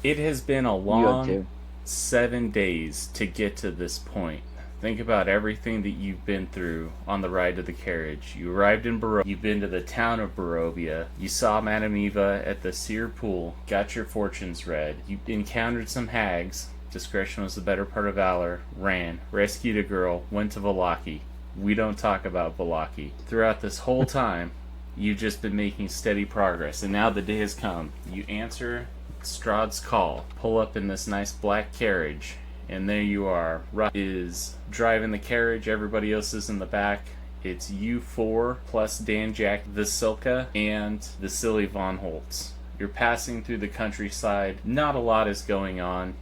It has been a You have long too. 7 days to get to this point. Think about everything that you've been through on the ride to the carriage. You arrived in Barovia. You've been to the town of Barovia. You saw Madame Eva at the Seer Pool. Got your fortunes read. You encountered some hags. Discretion was the better part of valor. Ran. Rescued a girl. Went to Vallaki. We don't talk about Vallaki. Throughout this whole time, you've just been making steady progress. And now the day has come. You answer Strahd's call. Pull up in this nice black carriage, and there you are. Russ is driving the carriage, everybody else is in the back. It's you four plus Dan Jack Vasilka and the silly Von Holtz. You're passing through the countryside. Not a lot is going on.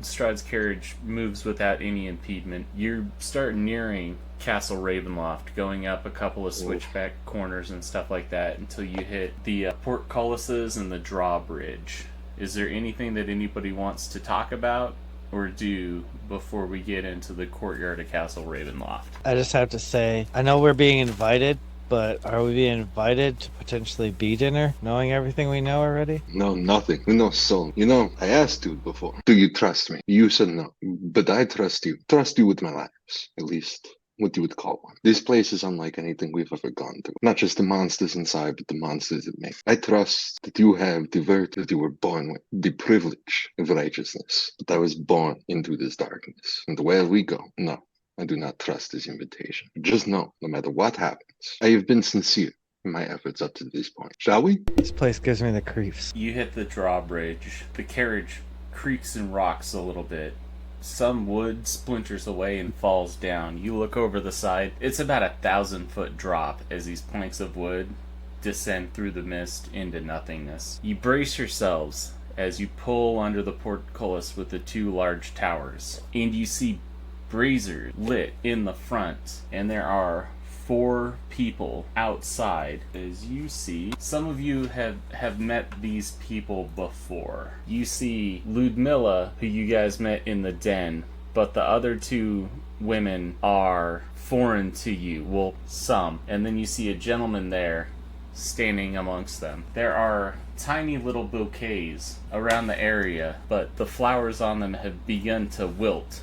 Strahd's carriage moves without any impediment. You start nearing Castle Ravenloft, going up a couple of switchback corners and stuff like that until you hit the portcullises and the drawbridge. Is there anything that anybody wants to talk about or do before we get into the courtyard of Castle Ravenloft? I just have to say, I know we're being invited, but are we being invited to potentially be dinner, knowing everything we know already? No, nothing. We know so. I asked you before. Do you trust me? You said no. But I trust you. Trust you with my lives, at least what you would call one. This place is unlike anything we've ever gone through. Not just the monsters inside, but the monsters it makes. I trust that you have the virtue that you were born with, the privilege of righteousness. But I was born into this darkness. And where we go, no. I do not trust this invitation. Just know, no matter what happens, I have been sincere in my efforts up to this point. Shall we? This place gives me the creeps. You hit the drawbridge. The carriage creaks and rocks a little bit. Some wood splinters away and falls down. You look over the side. It's about 1,000-foot drop as these planks of wood descend through the mist into nothingness. You brace yourselves as you pull under the portcullis with the two large towers, and you see braziers lit in the front, and there are 4 people outside. As you see, some of you have met these people before. You see Ludmilla, who you guys met in the den, but the other 2 women are foreign to you. Well, some. And then you see a gentleman there standing amongst them. There are tiny little bouquets around the area, but the flowers on them have begun to wilt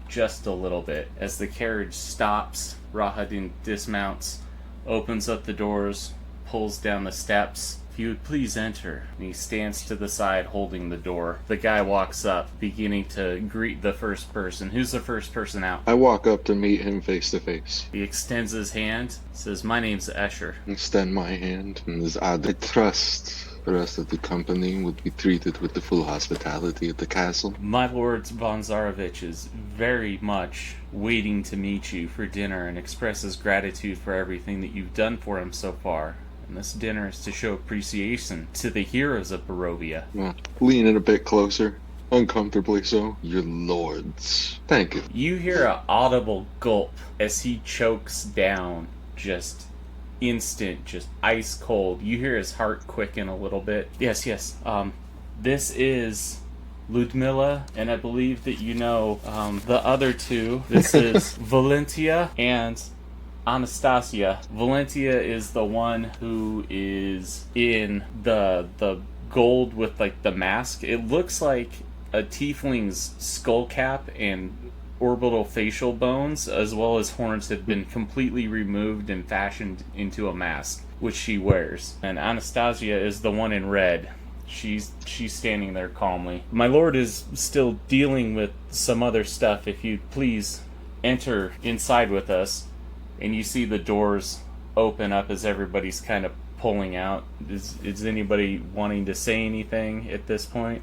just a little bit. As the carriage stops, Rahadin dismounts, opens up the doors, pulls down the steps. If you would please enter. And he stands to the side holding the door. The guy walks up, beginning to greet the first person. Who's the first person out? I walk up to meet him face to face. He extends his hand, says, "My name's Escher." Extend my hand, and as I trust the rest of the company would be treated with the full hospitality at the castle. My lord Bonzarovich is very much waiting to meet you for dinner and express his gratitude for everything that you've done for him so far. And this dinner is to show appreciation to the heroes of Barovia. Well, lean in a bit closer. Uncomfortably so. Your lords. Thank you. You hear an audible gulp as he chokes down, just instant, just ice cold. You hear his heart quicken a little bit. Yes. This is Ludmilla, and I believe that you know the other 2. This is Valentia and Anastasia. Valentia is the one who is in the gold with like the mask. It looks like a tiefling's skull cap and orbital facial bones, as well as horns, have been completely removed and fashioned into a mask, which she wears. And Anastasia is the one in red. She's standing there calmly. My lord is still dealing with some other stuff. If you'd please enter inside with us. And you see the doors open up as everybody's kind of pulling out. Is anybody wanting to say anything at this point?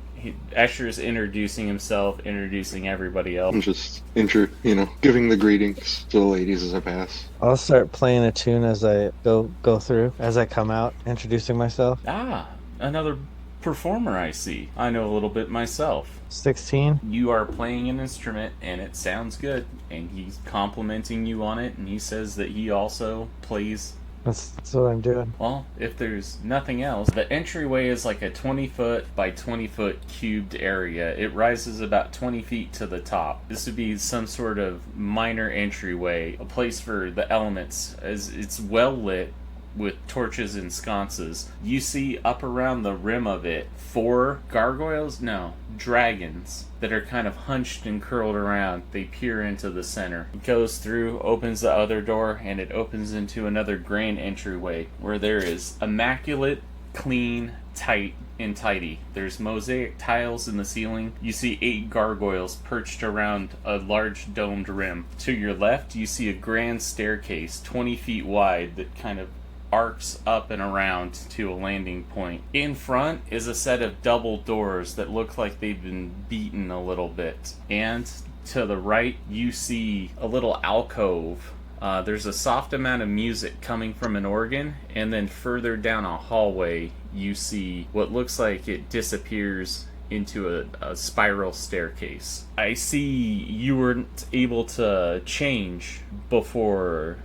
Escher's introducing himself, introducing everybody else. I'm just giving the greetings to the ladies as I pass. I'll start playing a tune as I go through, as I come out, introducing myself. Ah, another performer I see. I know a little bit myself. 16. You are playing an instrument and it sounds good, and he's complimenting you on it, and he says that he also plays. That's what I'm doing. Well, if there's nothing else, the entryway is like a 20-foot by 20-foot cubed area. It rises about 20 feet to the top. This would be some sort of minor entryway, a place for the elements, as it's well lit. with torches and sconces. You see up around the rim of it 4 gargoyles? No, dragons that are kind of hunched and curled around. They peer into the center. It goes through, opens the other door, and it opens into another grand entryway where there is immaculate, clean, tight, and tidy. There's mosaic tiles in the ceiling. You see 8 gargoyles perched around a large domed rim. To your left, you see a grand staircase 20 feet wide that kind of arcs up and around to a landing point. In front is a set of double doors that look like they've been beaten a little bit. And to the right, you see a little alcove. There's a soft amount of music coming from an organ, and then further down a hallway, you see what looks like it disappears into a spiral staircase. I see you weren't able to change before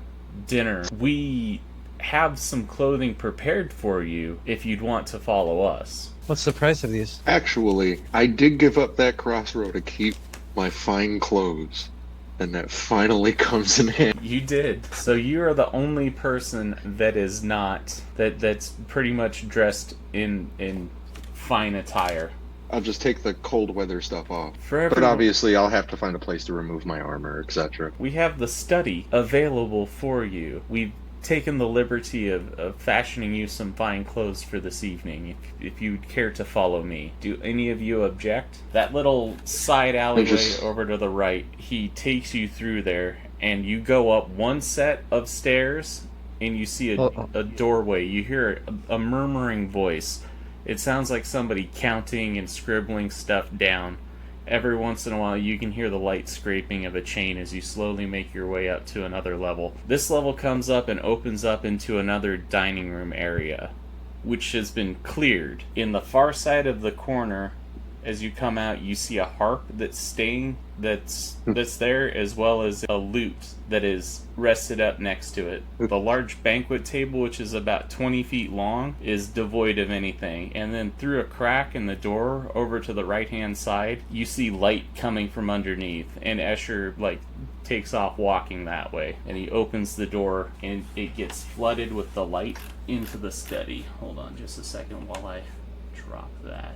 dinner. We have some clothing prepared for you if you'd want to follow us. What's the price of these? Actually, I did give up that crossroad to keep my fine clothes. And that finally comes in handy. You did. So you are the only person that is not that's pretty much dressed in fine attire. I'll just take the cold weather stuff off. For But obviously I'll have to find a place to remove my armor, etc. we have the study available for you. We've taken the liberty of fashioning you some fine clothes for this evening, if you'd care to follow me. Do any of you object? That little side alleyway over to the right, he takes you through there, and you go up one set of stairs, and you see a doorway. You hear a murmuring voice. It sounds like somebody counting and scribbling stuff down. Every once in a while, you can hear the light scraping of a chain as you slowly make your way up to another level. This level comes up and opens up into another dining room area, which has been cleared. In the far side of the corner, as you come out, you see a harp that's there, as well as a lute that is rested up next to it. The large banquet table, which is about 20 feet long, is devoid of anything. And then through a crack in the door over to the right-hand side, you see light coming from underneath. And Escher, takes off walking that way. And he opens the door, and it gets flooded with the light into the study. Hold on just a second while I drop that.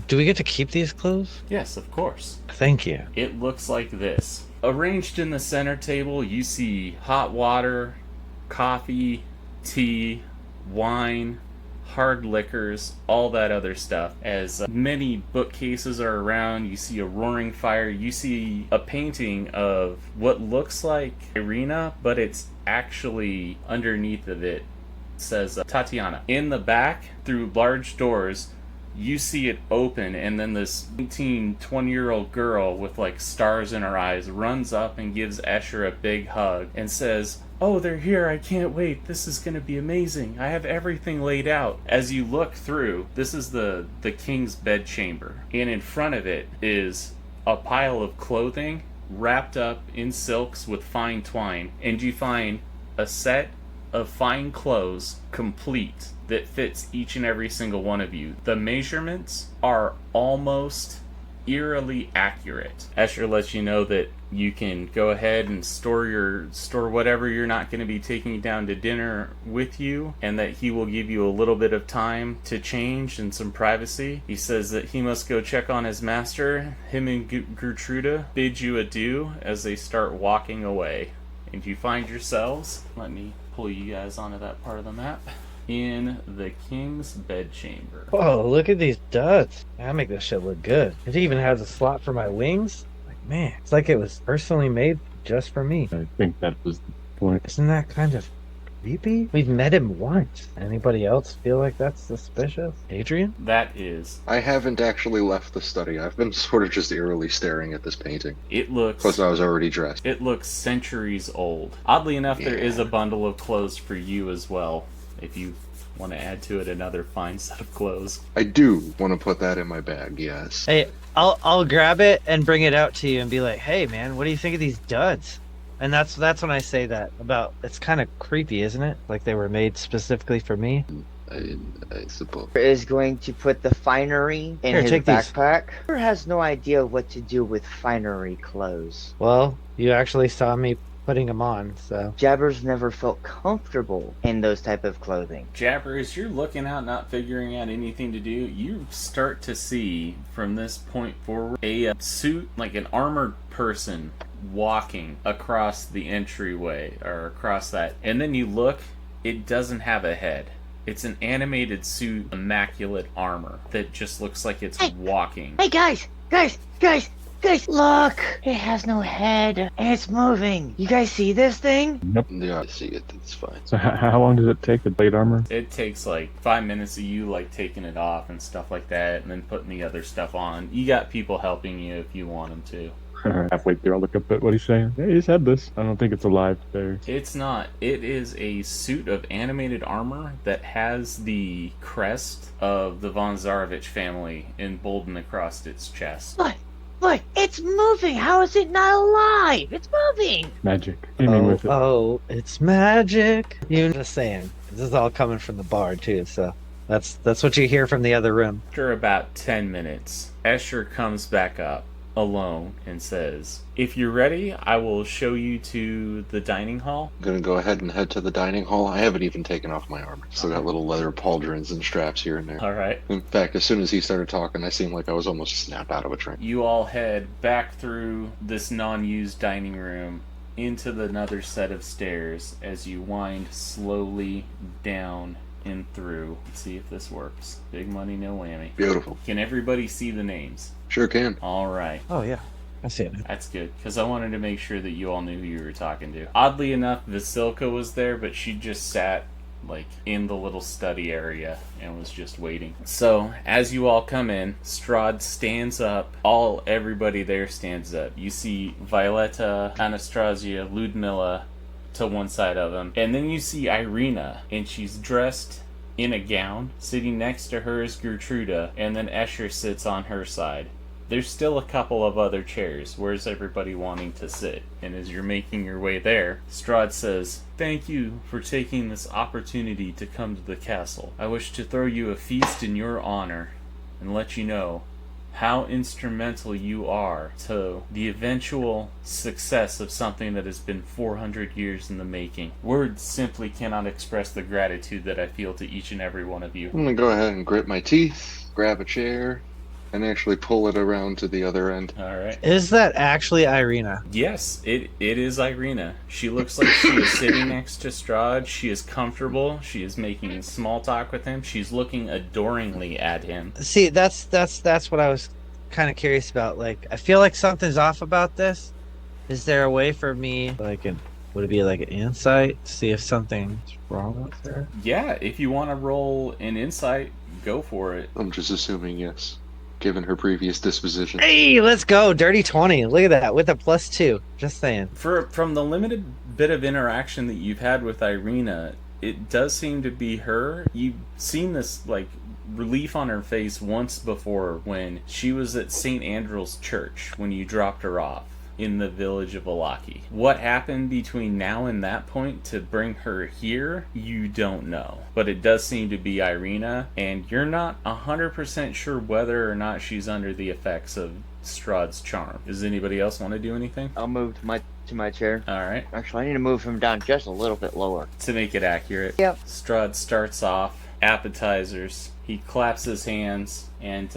Do we get to keep these clothes? Yes, of course. Thank you. It looks like this. Arranged in the center table, you see hot water, coffee, tea, wine, hard liquors, all that other stuff. As many bookcases are around, you see a roaring fire, you see a painting of what looks like Irina, but it's actually underneath of it says Tatiana. In the back, through large doors, you see it open, and then this 19, 20-year-old girl with stars in her eyes runs up and gives Escher a big hug and says, "Oh, they're here, I can't wait, this is going to be amazing, I have everything laid out." As you look through, this is the king's bedchamber, and in front of it is a pile of clothing wrapped up in silks with fine twine, and you find a set of fine clothes, complete, that fits each and every single one of you. The measurements are almost eerily accurate. Escher lets you know that you can go ahead and store whatever you're not going to be taking down to dinner with you, and that he will give you a little bit of time to change and some privacy. He says that he must go check on his master. Him and Gertruda bid you adieu as they start walking away. And you find yourselves, let me pull you guys onto that part of the map, in the king's bedchamber. Oh, look at these duds. I make this shit look good. It even has a slot for my wings. Man, it's like it was personally made just for me. I think that was the point. Isn't that kind of creepy? We've met him once. Anybody else feel like that's suspicious? Adrian? That is. I haven't actually left the study. I've been sort of just eerily staring at this painting. It looks... Plus I was already dressed. It looks centuries old. Oddly enough, there is a bundle of clothes for you as well, if you want to add to it another fine set of clothes. I do want to put that in my bag, yes. Hey, I'll grab it and bring it out to you and be like, "Hey man, what do you think of these duds?" And that's when I say that about, it's kind of creepy, isn't it? Like they were made specifically for me. I suppose. Is going to put the finery in Here, his take these. backpack. He has no idea what to do with finery clothes. Well, you actually saw me putting them on. So Jabber's never felt comfortable in those type of clothing. Jabber, as you're looking out, not figuring out anything to do, you start to see from this point forward a suit, like an armored person, walking across the entryway or across that. And then you look, it doesn't have a head. It's an animated suit, immaculate armor that just looks like it's walking. Hey guys, look! It has no head and it's moving. You guys see this thing? Nope. Yeah, I see it. It's fine. So how long does it take the plate armor? It takes like 5 minutes of you like taking it off and stuff like that, and then putting the other stuff on. You got people helping you if you want them to. Halfway through, I'll look up at what he's saying. Hey, he's headless. I don't think it's alive there. It's not. It is a suit of animated armor that has the crest of the von Zarovich family emboldened across its chest. Look, it's moving. How is it not alive? It's moving. Magic. Aiming with it. Oh, it's magic. You're just saying. This is all coming from the bar too, so that's what you hear from the other room. After about 10 minutes, Escher comes back up alone and says, "If you're ready, I will show you to the dining hall." I'm gonna go ahead and head to the dining hall. I haven't even taken off my armor. Still got little leather pauldrons and straps here and there. All right. In fact, as soon as he started talking, I seemed like I was almost snapped out of a train. You all head back through this non-used dining room into another set of stairs as you wind slowly down and through. Let's see if this works. Big money, no whammy. Beautiful. Can everybody see the names? Sure can. All right. Oh yeah, I see it now. That's good, because I wanted to make sure that you all knew who you were talking to. Oddly enough, Vasilka was there, but she just sat, like, in the little study area and was just waiting. So, as you all come in, Strahd stands up. Everybody there stands up. You see Violetta, Anastasia, Ludmilla to one side of him. And then you see Irina, and she's dressed in a gown. Sitting next to her is Gertruda, and then Escher sits on her side. There's still a couple of other chairs. Where's everybody wanting to sit? And as you're making your way there, Strahd says, "Thank you for taking this opportunity to come to the castle. I wish to throw you a feast in your honor and let you know how instrumental you are to the eventual success of something that has been 400 years in the making. Words simply cannot express the gratitude that I feel to each and every one of you." I'm gonna go ahead and grit my teeth, grab a chair, and actually pull it around to the other end. All right. Is that actually Irina? Yes, it is Irina. She looks like she is sitting next to Strahd. She is comfortable. She is making small talk with him. She's looking adoringly at him. See, that's what I was kind of curious about. Like, I feel like something's off about this. Is there a way for me, would it be like an insight to see if something's wrong with her? Yeah, if you want to roll an insight, go for it. I'm just assuming yes, given her previous disposition. Hey, let's go. Dirty 20. Look at that with a +2. Just saying. From the limited bit of interaction that you've had with Irina, it does seem to be her. You've seen this, like, relief on her face once before when she was at St. Andrew's Church when you dropped her off in the village of Vallaki. What happened between now and that point to bring her here, you don't know. But it does seem to be Irina, and you're not 100% sure whether or not she's under the effects of Strahd's charm. Does anybody else want to do anything? I'll move to my chair. Alright. Actually, I need to move him down just a little bit lower. To make it accurate, Yep. Strahd starts off appetizers. He claps his hands, and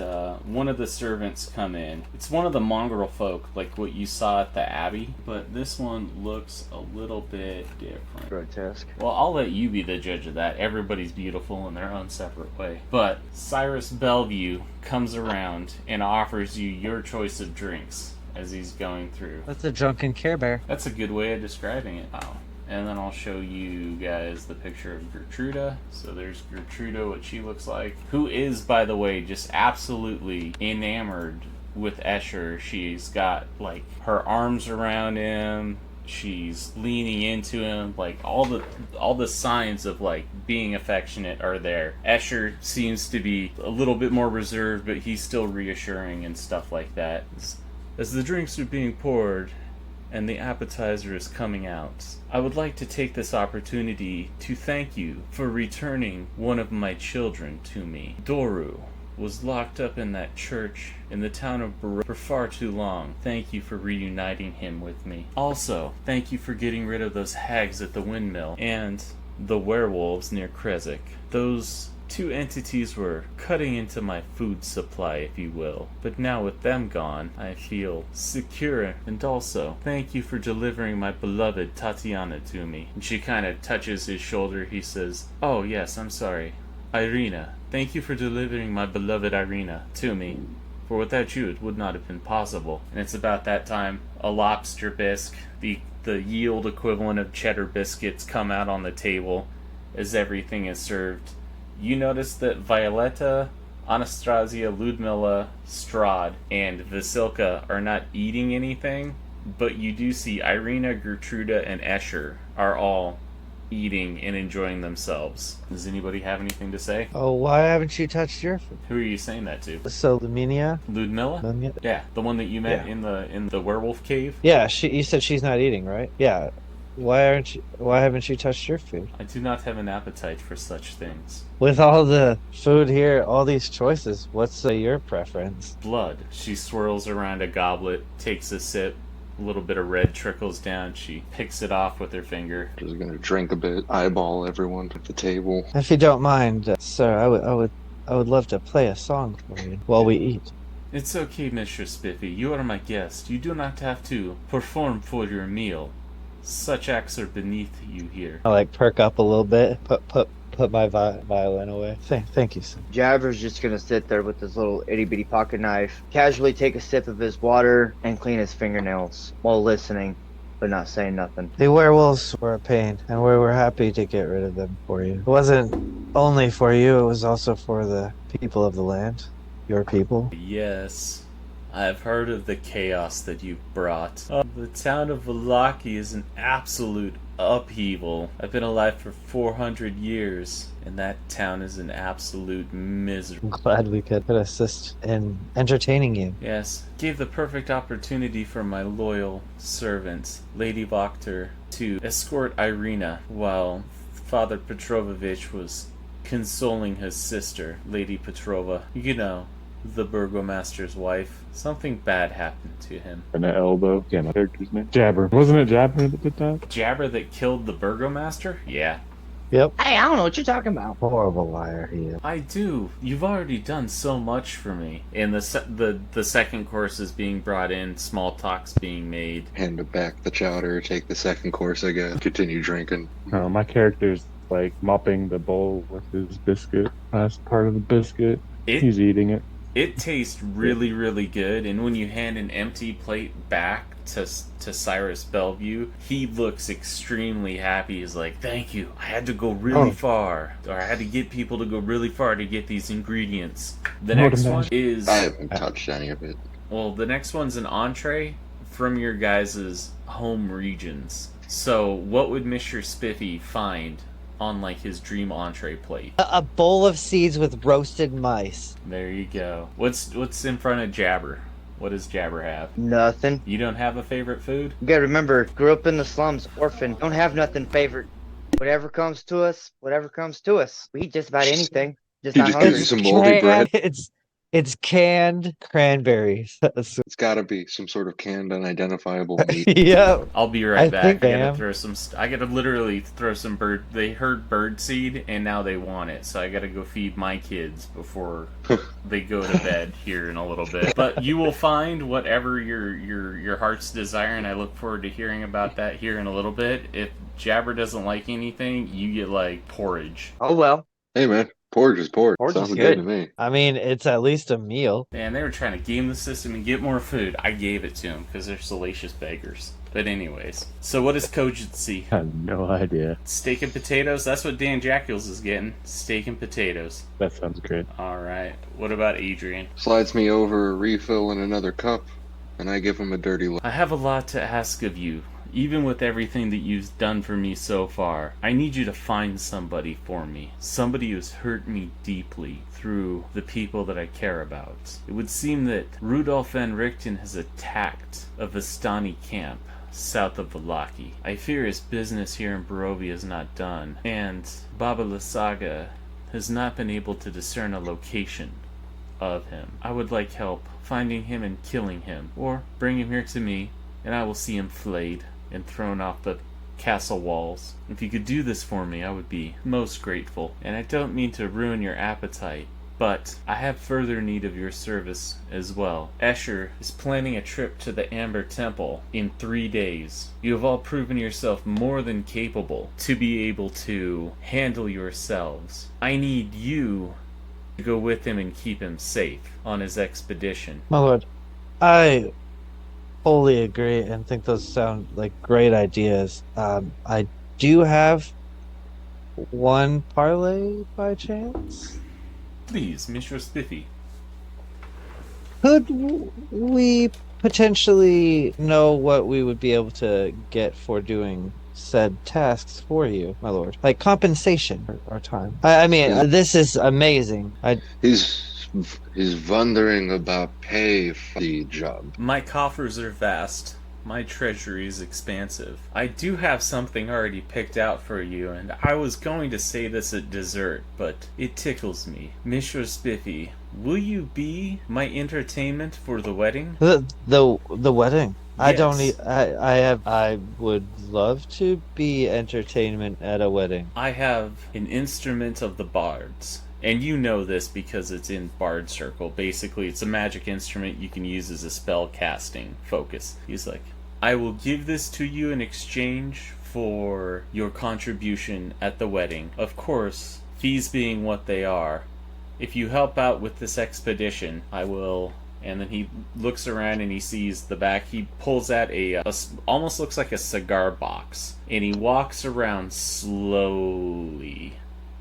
one of the servants come in. It's one of the mongrel folk, like what you saw at the Abbey, but this one looks a little bit different. Grotesque. Well, I'll let you be the judge of that. Everybody's beautiful in their own separate way. But Cyrus Bellevue comes around and offers you your choice of drinks as he's going through. That's a drunken Care Bear. That's a good way of describing it. Oh. And then I'll show you guys the picture of Gertruda. So there's Gertruda, what she looks like. Who is, by the way, just absolutely enamored with Escher. She's got, like, her arms around him. She's leaning into him. Like, all the signs of, like, being affectionate are there. Escher seems to be a little bit more reserved, but he's still reassuring and stuff like that. As the drinks are being poured and the appetizer is coming out, I would like to take this opportunity to thank you for returning one of my children to me. Doru was locked up in that church in the town of Baroque for far too long. Thank you for reuniting him with me. Also, thank you for getting rid of those hags at the windmill and the werewolves near Kresik. Those two entities were cutting into my food supply, if you will. But now with them gone, I feel secure. And also, thank you for delivering my beloved Tatiana to me. And she kind of touches his shoulder. He says, "Oh yes, I'm sorry. Irina. Thank you for delivering my beloved Irina to me. For without you, it would not have been possible." And it's about that time a lobster bisque, the yield equivalent of cheddar biscuits, come out on the table as everything is served. You notice that Violetta, Anastasia, Ludmilla, Strahd, and Vasilka are not eating anything, but you do see Irina, Gertruda, and Escher are all eating and enjoying themselves. Does anybody have anything to say? Oh, why haven't you touched your food? Who are you saying that to? So, Luminia? Ludmilla? Yeah, the one that you met in the werewolf cave? Yeah, you said she's not eating, right? Yeah. Why haven't you touched your food? I do not have an appetite for such things. With all the food here, all these choices, what's your preference? Blood. She swirls around a goblet, takes a sip, a little bit of red trickles down. She picks it off with her finger. Just gonna drink a bit, eyeball everyone at the table. If you don't mind, sir, I would love to play a song for you while we eat. It's okay, Missure Spifi. You are my guest. You do not have to perform for your meal. Such acts are beneath you here. I perk up a little bit, put my violin away. Thank you, sir. Jabber's just gonna sit there with his little itty bitty pocket knife, casually take a sip of his water, and clean his fingernails while listening, but not saying nothing. The werewolves were a pain, and we were happy to get rid of them for you. It wasn't only for you, it was also for the people of the land. Your people. Yes. I've heard of the chaos that you've brought. The town of Vallaki is an absolute upheaval. I've been alive for 400 years, and that town is an absolute misery. I'm glad we could assist in entertaining you. Yes, gave the perfect opportunity for my loyal servant, Lady Voctor, to escort Irina while Father Petrovich was consoling his sister, Lady Petrova. You know, the burgomaster's wife. Something bad happened to him. And an elbow. Yeah, my character's name. Jabber. Wasn't it Jabber at the time? Jabber that killed the burgomaster? Yeah. Yep. Hey, I don't know what you're talking about. Horrible liar he is. I do. You've already done so much for me. And the second course is being brought in, small talk's being made. Hand back the chowder, take the second course again, continue drinking. No, my character's mopping the bowl with his biscuit. Last part of the biscuit. He's eating it. It tastes really, really good, and when you hand an empty plate back to Cyrus Bellevue, he looks extremely happy. He's like, "Thank you. I had to go really far, or I had to get people to go really far to get these ingredients." The next one is... I haven't touched any of it. Well, the next one's an entree from your guys' home regions. So, what would Mr. Spiffy find on his dream entree plate? A bowl of seeds with roasted mice. There you go. What's in front of Jabber? What does Jabber have? Nothing. You don't have a favorite food? You gotta remember, grew up in the slums, orphan, don't have nothing favorite. Whatever comes to us. We eat just about anything. Just He not just gives hungry. you some moldy bread. It's canned cranberries. It's gotta be some sort of canned, unidentifiable meat. Yeah. I'll be right back. I gotta literally throw some bird. They heard bird seed and now they want it, so I gotta go feed my kids before they go to bed here in a little bit. But you will find whatever your heart's desire, and I look forward to hearing about that here in a little bit. If Jabber doesn't like anything, you get porridge. Oh well. Hey man, porridge is porridge. Porridge Sounds is good good to me. I mean, it's at least a meal. Man, they were trying to game the system and get more food. I gave it to them because they're salacious beggars. But anyways, so what does Cogency? I have no idea. Steak and potatoes? That's what Dan Jackules is getting. Steak and potatoes. That sounds great. Alright. What about Adrian? Slides me over a refill in another cup, and I give him a dirty look. I have a lot to ask of you. Even with everything that you've done for me so far, I need you to find somebody for me. Somebody who's hurt me deeply through the people that I care about. It would seem that Rudolph Van Richten has attacked a Vistani camp south of Vallaki. I fear his business here in Barovia is not done, and Baba Lysaga has not been able to discern a location of him. I would like help finding him and killing him, or bring him here to me, and I will see him flayed and thrown off the castle walls. If you could do this for me, I would be most grateful. And I don't mean to ruin your appetite, but I have further need of your service as well. Escher is planning a trip to the Amber Temple in 3 days. You have all proven yourself more than capable to be able to handle yourselves. I need you to go with him and keep him safe on his expedition. My lord, I fully agree and think those sound like great ideas. I do have one parlay by chance. Please, Missure Spifi. Could we potentially know what we would be able to get for doing said tasks for you, my lord? Like compensation or time. I mean, this is amazing. He's wondering about pay for the job. My coffers are vast. My treasury is expansive. I do have something already picked out for you, and I was going to say this at dessert, but it tickles me. Missure Spifi, will you be my entertainment for the wedding? The wedding. I Yes. don't need. I would love to be entertainment at a wedding. I have an instrument of the bards. And you know this because it's in Bard Circle. Basically, it's a magic instrument you can use as a spell casting focus. He's like, I will give this to you in exchange for your contribution at the wedding. Of course, fees being what they are. If you help out with this expedition, I will... And then he looks around and he sees the back. He pulls out a almost looks like a cigar box. And he walks around slowly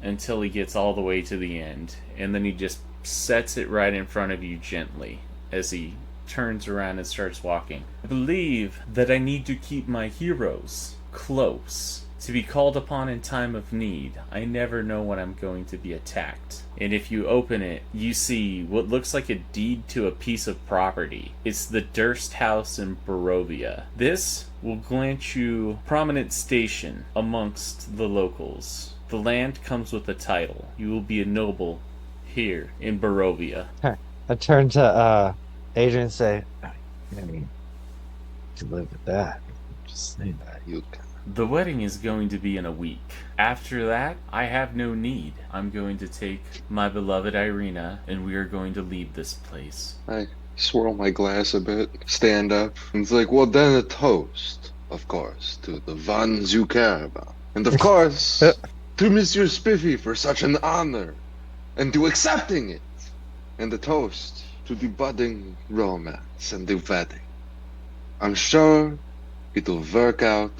until he gets all the way to the end, and then he just sets it right in front of you gently as he turns around and starts walking. I believe that I need to keep my heroes close to be called upon in time of need. I never know when I'm going to be attacked. And if you open it, you see what looks like a deed to a piece of property. It's the Durst House in Barovia. This will grant you prominent station amongst the locals. The land comes with a title. You will be a noble here in Barovia. I turn to Adrian and say, I mean, to live with that. Just say that. You can. The wedding is going to be in a week. After that, I have no need. I'm going to take my beloved Irina, and we are going to leave this place. I swirl my glass a bit, stand up, and it's like, well, then a toast, of course, to the ones you care about. And of course, to Missure Spifi for such an honor, and to accepting it. And a toast to the budding romance and the wedding. I'm sure it'll work out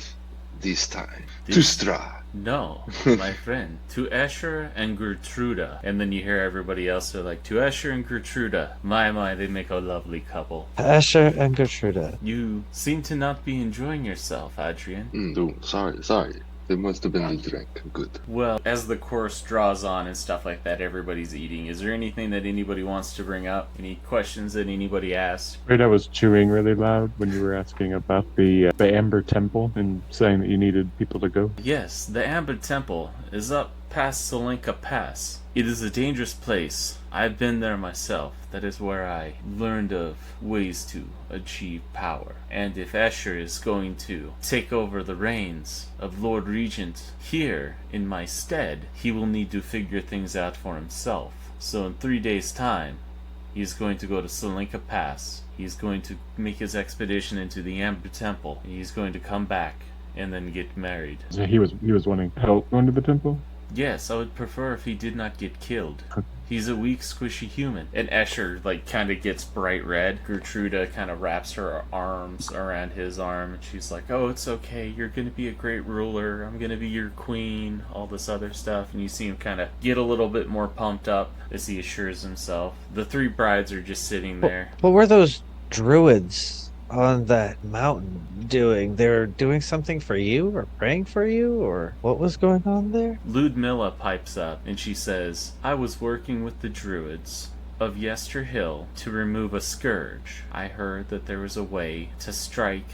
this time. To Strahd. No, my friend. To Escher and Gertruda. And then you hear everybody else are like, to Escher and Gertruda. My, they make a lovely couple. Escher and Gertruda. You seem to not be enjoying yourself, Adrian. Dude, sorry. It must have been the drink. Good. Well, as the course draws on and stuff like that, everybody's eating. Is there anything that anybody wants to bring up? Any questions that anybody asked? Right, I was chewing really loud when you were asking about the Amber Temple and saying that you needed people to go. Yes, the Amber Temple is up past Salenka Pass. It is a dangerous place. I've been there myself. That is where I learned of ways to achieve power. And if Escher is going to take over the reins of Lord Regent here in my stead, he will need to figure things out for himself. So in 3 days' time, he's going to go to Salenka Pass. He's going to make his expedition into the Amber Temple. He's going to come back and then get married. So he was wanting help going to the temple? Yes, I would prefer if he did not get killed. He's a weak, squishy human. And Escher, kind of gets bright red. Gertruda kind of wraps her arms around his arm, and she's like, oh, it's okay. You're going to be a great ruler. I'm going to be your queen. All this other stuff. And you see him kind of get a little bit more pumped up as he assures himself. The three brides are just sitting there. What were those druids on that mountain doing? They were doing something for you or praying for you, or what was going on there? Ludmilla pipes up and she says, I was working with the druids of Yester Hill to remove a scourge. I heard that there was a way to strike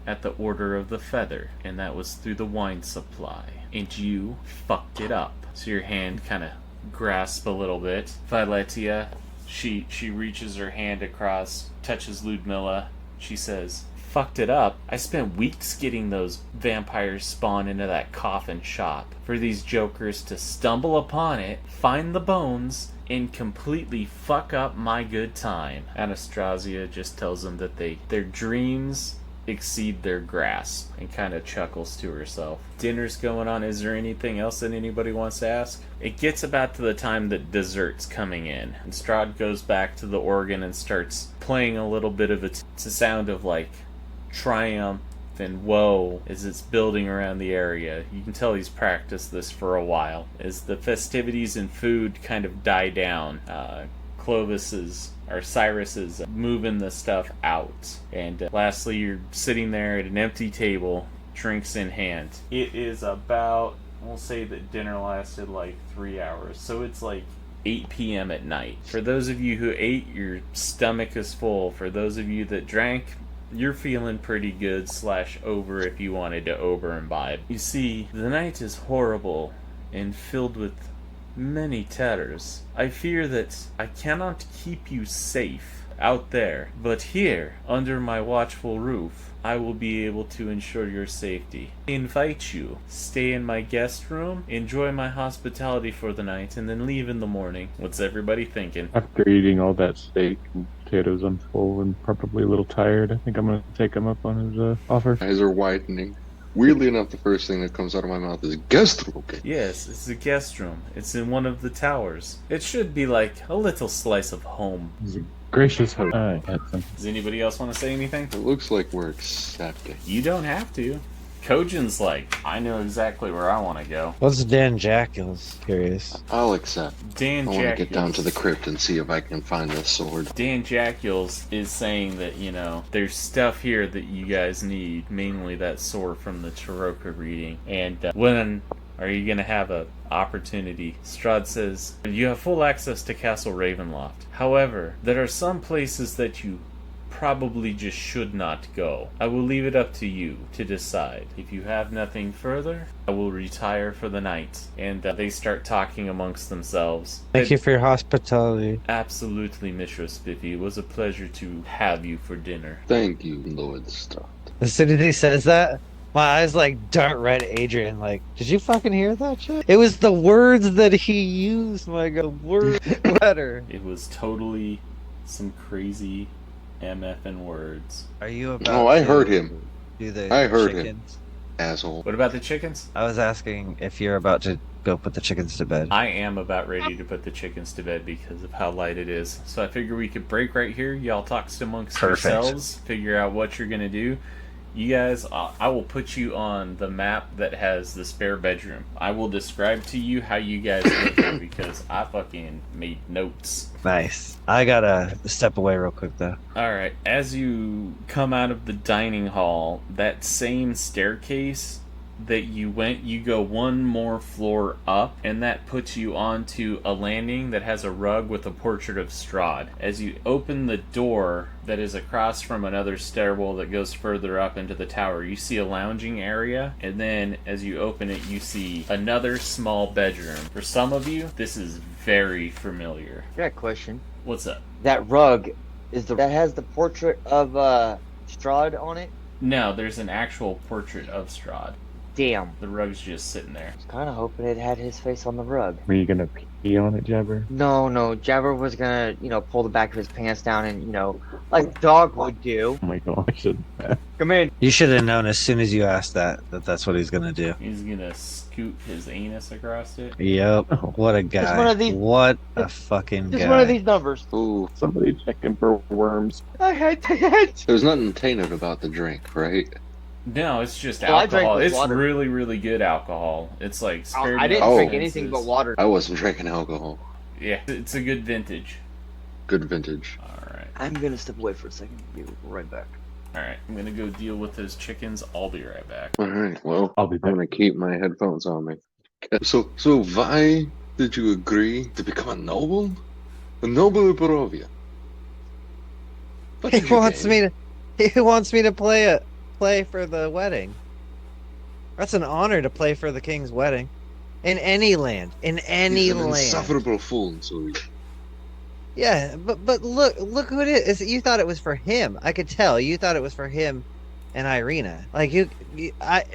at the Order of the Feather, and that was through the wine supply. And you fucked it up. So your hand kind of grasps a little bit. Valetia, She reaches her hand across, touches Ludmilla. She says, "Fucked it up. I spent weeks getting those vampires spawned into that coffin shop. For these jokers to stumble upon it, find the bones, and completely fuck up my good time." Anastasia just tells them that their dreams exceed their grasp, and kind of chuckles to herself. Dinner's going on. Is there anything else that anybody wants to ask? It gets about to the time that dessert's coming in, and Strahd goes back to the organ and starts playing a little bit of it's a sound of like triumph and woe as it's building around the area. You can tell he's practiced this for a while. As the festivities and food kind of die down, Cyrus is moving the stuff out. And lastly, you're sitting there at an empty table, drinks in hand. It is about, we'll say that dinner lasted like 3 hours, so it's like 8 p.m. at night. For those of you who ate, your stomach is full. For those of you that drank, you're feeling pretty good / over if you wanted to over imbibe. You see, the night is horrible and filled with many terrors. I fear that I cannot keep you safe out there, but here, under my watchful roof, I will be able to ensure your safety. I invite you, stay in my guest room, enjoy my hospitality for the night, and then leave in the morning. What's everybody thinking? After eating all that steak and potatoes, I'm full and probably a little tired. I think I'm going to take him up on his offer. Eyes are widening. Weirdly enough, the first thing that comes out of my mouth is guest room. Yes, it's a guest room. It's in one of the towers. It should be like a little slice of home. He's a gracious host. Does anybody else want to say anything? It looks like we're accepting. You don't have to. Kojin's like, I know exactly where I want to go. What's Dan Jackals? Curious. I'll accept. Dan I want to Jackals. get down to the crypt and see if I can find this sword. Dan Jackals is saying that, there's stuff here that you guys need, mainly that sword from the Taroka reading. And when are you going to have an opportunity? Strahd says, you have full access to Castle Ravenloft. However, there are some places that you probably just should not go. I will leave it up to you to decide. If you have nothing further, I will retire for the night. And they start talking amongst themselves. Thank you for your hospitality. Absolutely, Missure Spifi. It was a pleasure to have you for dinner. Thank you, Lord Strahd. As soon as he says that, my eyes like dart red Adrian. Like, did you fucking hear that shit? It was the words that he used, my god. Word letter. It was totally some crazy MFing words. Are you about Oh, I to heard him. Do the I heard him. chickens? Asshole. What about the chickens? I was asking if you're about to go put the chickens to bed. I am about ready to put the chickens to bed because of how light it is. So I figure we could break right here. Y'all talk amongst Perfect. yourselves. Figure out what you're going to do. You guys, I will put you on the map that has the spare bedroom. I will describe to you how you guys live here because I fucking made notes. Nice. I gotta step away real quick though. Alright, as you come out of the dining hall, that same staircase that you went, you go one more floor up, and that puts you onto a landing that has a rug with a portrait of Strahd. As you open the door that is across from another stairwell that goes further up into the tower, you see a lounging area, and then as you open it, you see another small bedroom. For some of you, this is very familiar. I got a question. What's up? That rug that has the portrait of Strahd on it? No, there's an actual portrait of Strahd. Damn. The rug's just sitting there. I was kind of hoping it had his face on the rug. Were you gonna pee on it, Jabber? No. Jabber was gonna, pull the back of his pants down and, like a dog would do. Oh my gosh. Come in. You should have known as soon as you asked that that's what he's gonna do. He's gonna scoot his anus across it. Yep. What a guy. Just one of these- What a fucking Just guy. one of these numbers. Ooh, Somebody checking for worms. I had. there's nothing tainted about the drink, right? No, it's just Well, I drank alcohol. with It's water. really, really good alcohol. It's like spared I didn't Oh. drink anything but water. I wasn't drinking alcohol. Yeah, it's a good vintage. Good vintage. Alright. I'm gonna step away for a second. Be right back. Alright, I'm gonna go deal with those chickens. I'll be right back. Alright, well, I'll be I'm back. gonna keep my headphones on me. So why did you agree to become a noble? A noble of Barovia? What He did you wants gain? he wants me to play for the wedding. That's an honor to play for the king's wedding. In any land. In any He's an land. insufferable fool, so Yeah, but look who it is. You thought it was for him. I could tell. You thought it was for him and Irina. Like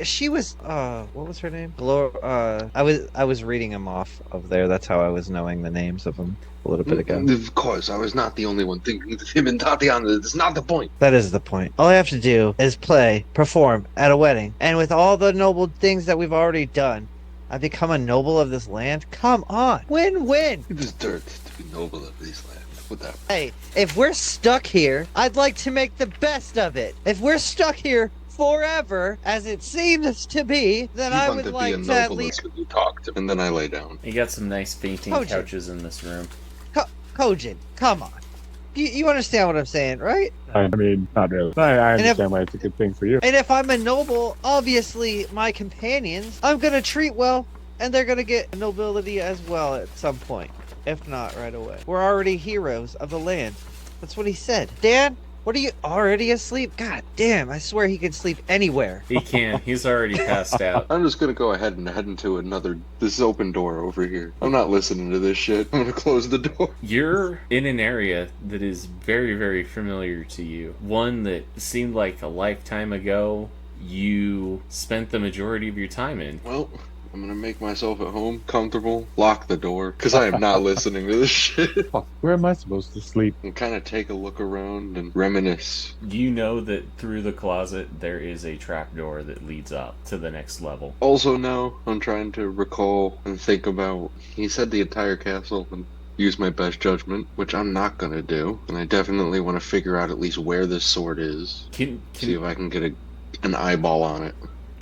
she was what was her name? I was reading them off of there. That's how I was knowing the names of them a little bit ago. Of course, I was not the only one thinking of him and Tatiana. That's not the point. That is the point. All I have to do is perform at a wedding. And with all the noble things that we've already done, I become a noble of this land? Come on. Win-win. It is dirt to be noble of these lands. Whatever. Hey, if we're stuck here, I'd like to make the best of it. If we're stuck here forever, as it seems to be, then I would like to at least... You talk to, and then I lay down. You got some nice fainting couches in this room. Kojin, come on. You understand what I'm saying, right? I mean, not really. I understand why it's a good thing for you. And if I'm a noble, obviously my companions, I'm going to treat well, and they're going to get nobility as well at some point. If not right away. We're already heroes of the land. That's what he said. Dan, what are you already asleep? God damn, I swear he can sleep anywhere. He can. He's already passed out. I'm just gonna go ahead and head into this open door over here. I'm not listening to this shit. I'm gonna close the door. You're in an area that is very, very familiar to you. One that seemed like a lifetime ago you spent the majority of your time in. Well, I'm gonna make myself at home, comfortable, lock the door, because I am not listening to this shit. Fuck, where am I supposed to sleep? And kind of take a look around and reminisce. You know that through the closet there is a trapdoor that leads up to the next level. Also now, I'm trying to recall and think about, he said the entire castle, and use my best judgment, which I'm not gonna do. And I definitely want to figure out at least where this sword is. See if I can get an eyeball on it.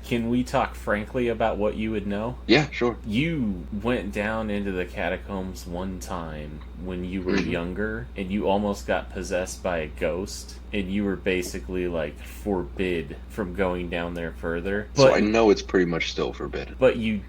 Can we talk frankly about what you would know? Yeah, sure. You went down into the catacombs one time when you were younger, and you almost got possessed by a ghost, and you were basically, like, forbid from going down there further. But, so I know it's pretty much still forbidden. But you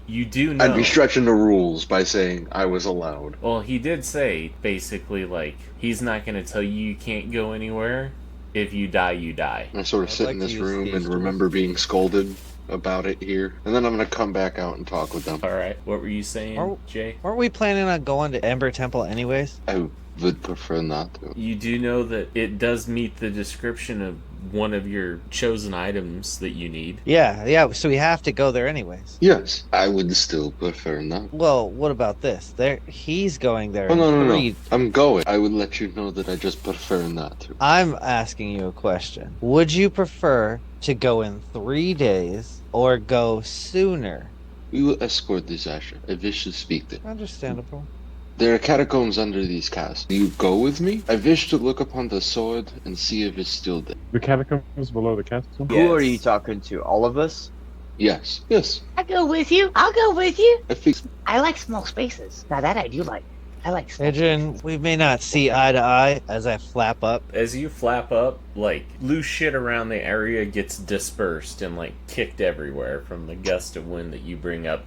do know... I'd be stretching the rules by saying I was allowed. Well, he did say, basically, like, he's not going to tell you can't go anywhere. If you die, you die. I sort of sit in this room and remember being scolded about it here. And then I'm going to come back out and talk with them. Alright, what were you saying, Jay? Weren't we planning on going to Ember Temple anyways? I would prefer not to. You do know that it does meet the description of one of your chosen items that you need. Yeah, so we have to go there anyways. Yes, I would still prefer not. Well, what about this? He's going there. Oh, no. I'm going. I would let you know that I just prefer not to. I'm asking you a question. Would you prefer to go in 3 days or go sooner? We will escort this Escher. I wish to speak to him. Understandable. There are catacombs under these castles. Do you go with me? I wish to look upon the sword and see if it's still there. The catacombs below the castle? Who are you talking to? All of us? Yes. I'll go with you. I think I like small spaces. Now that I do like. I like small Adrian, we may not see eye to eye as I flap up. As you flap up, like, loose shit around the area gets dispersed and, like, kicked everywhere from the gust of wind that you bring up.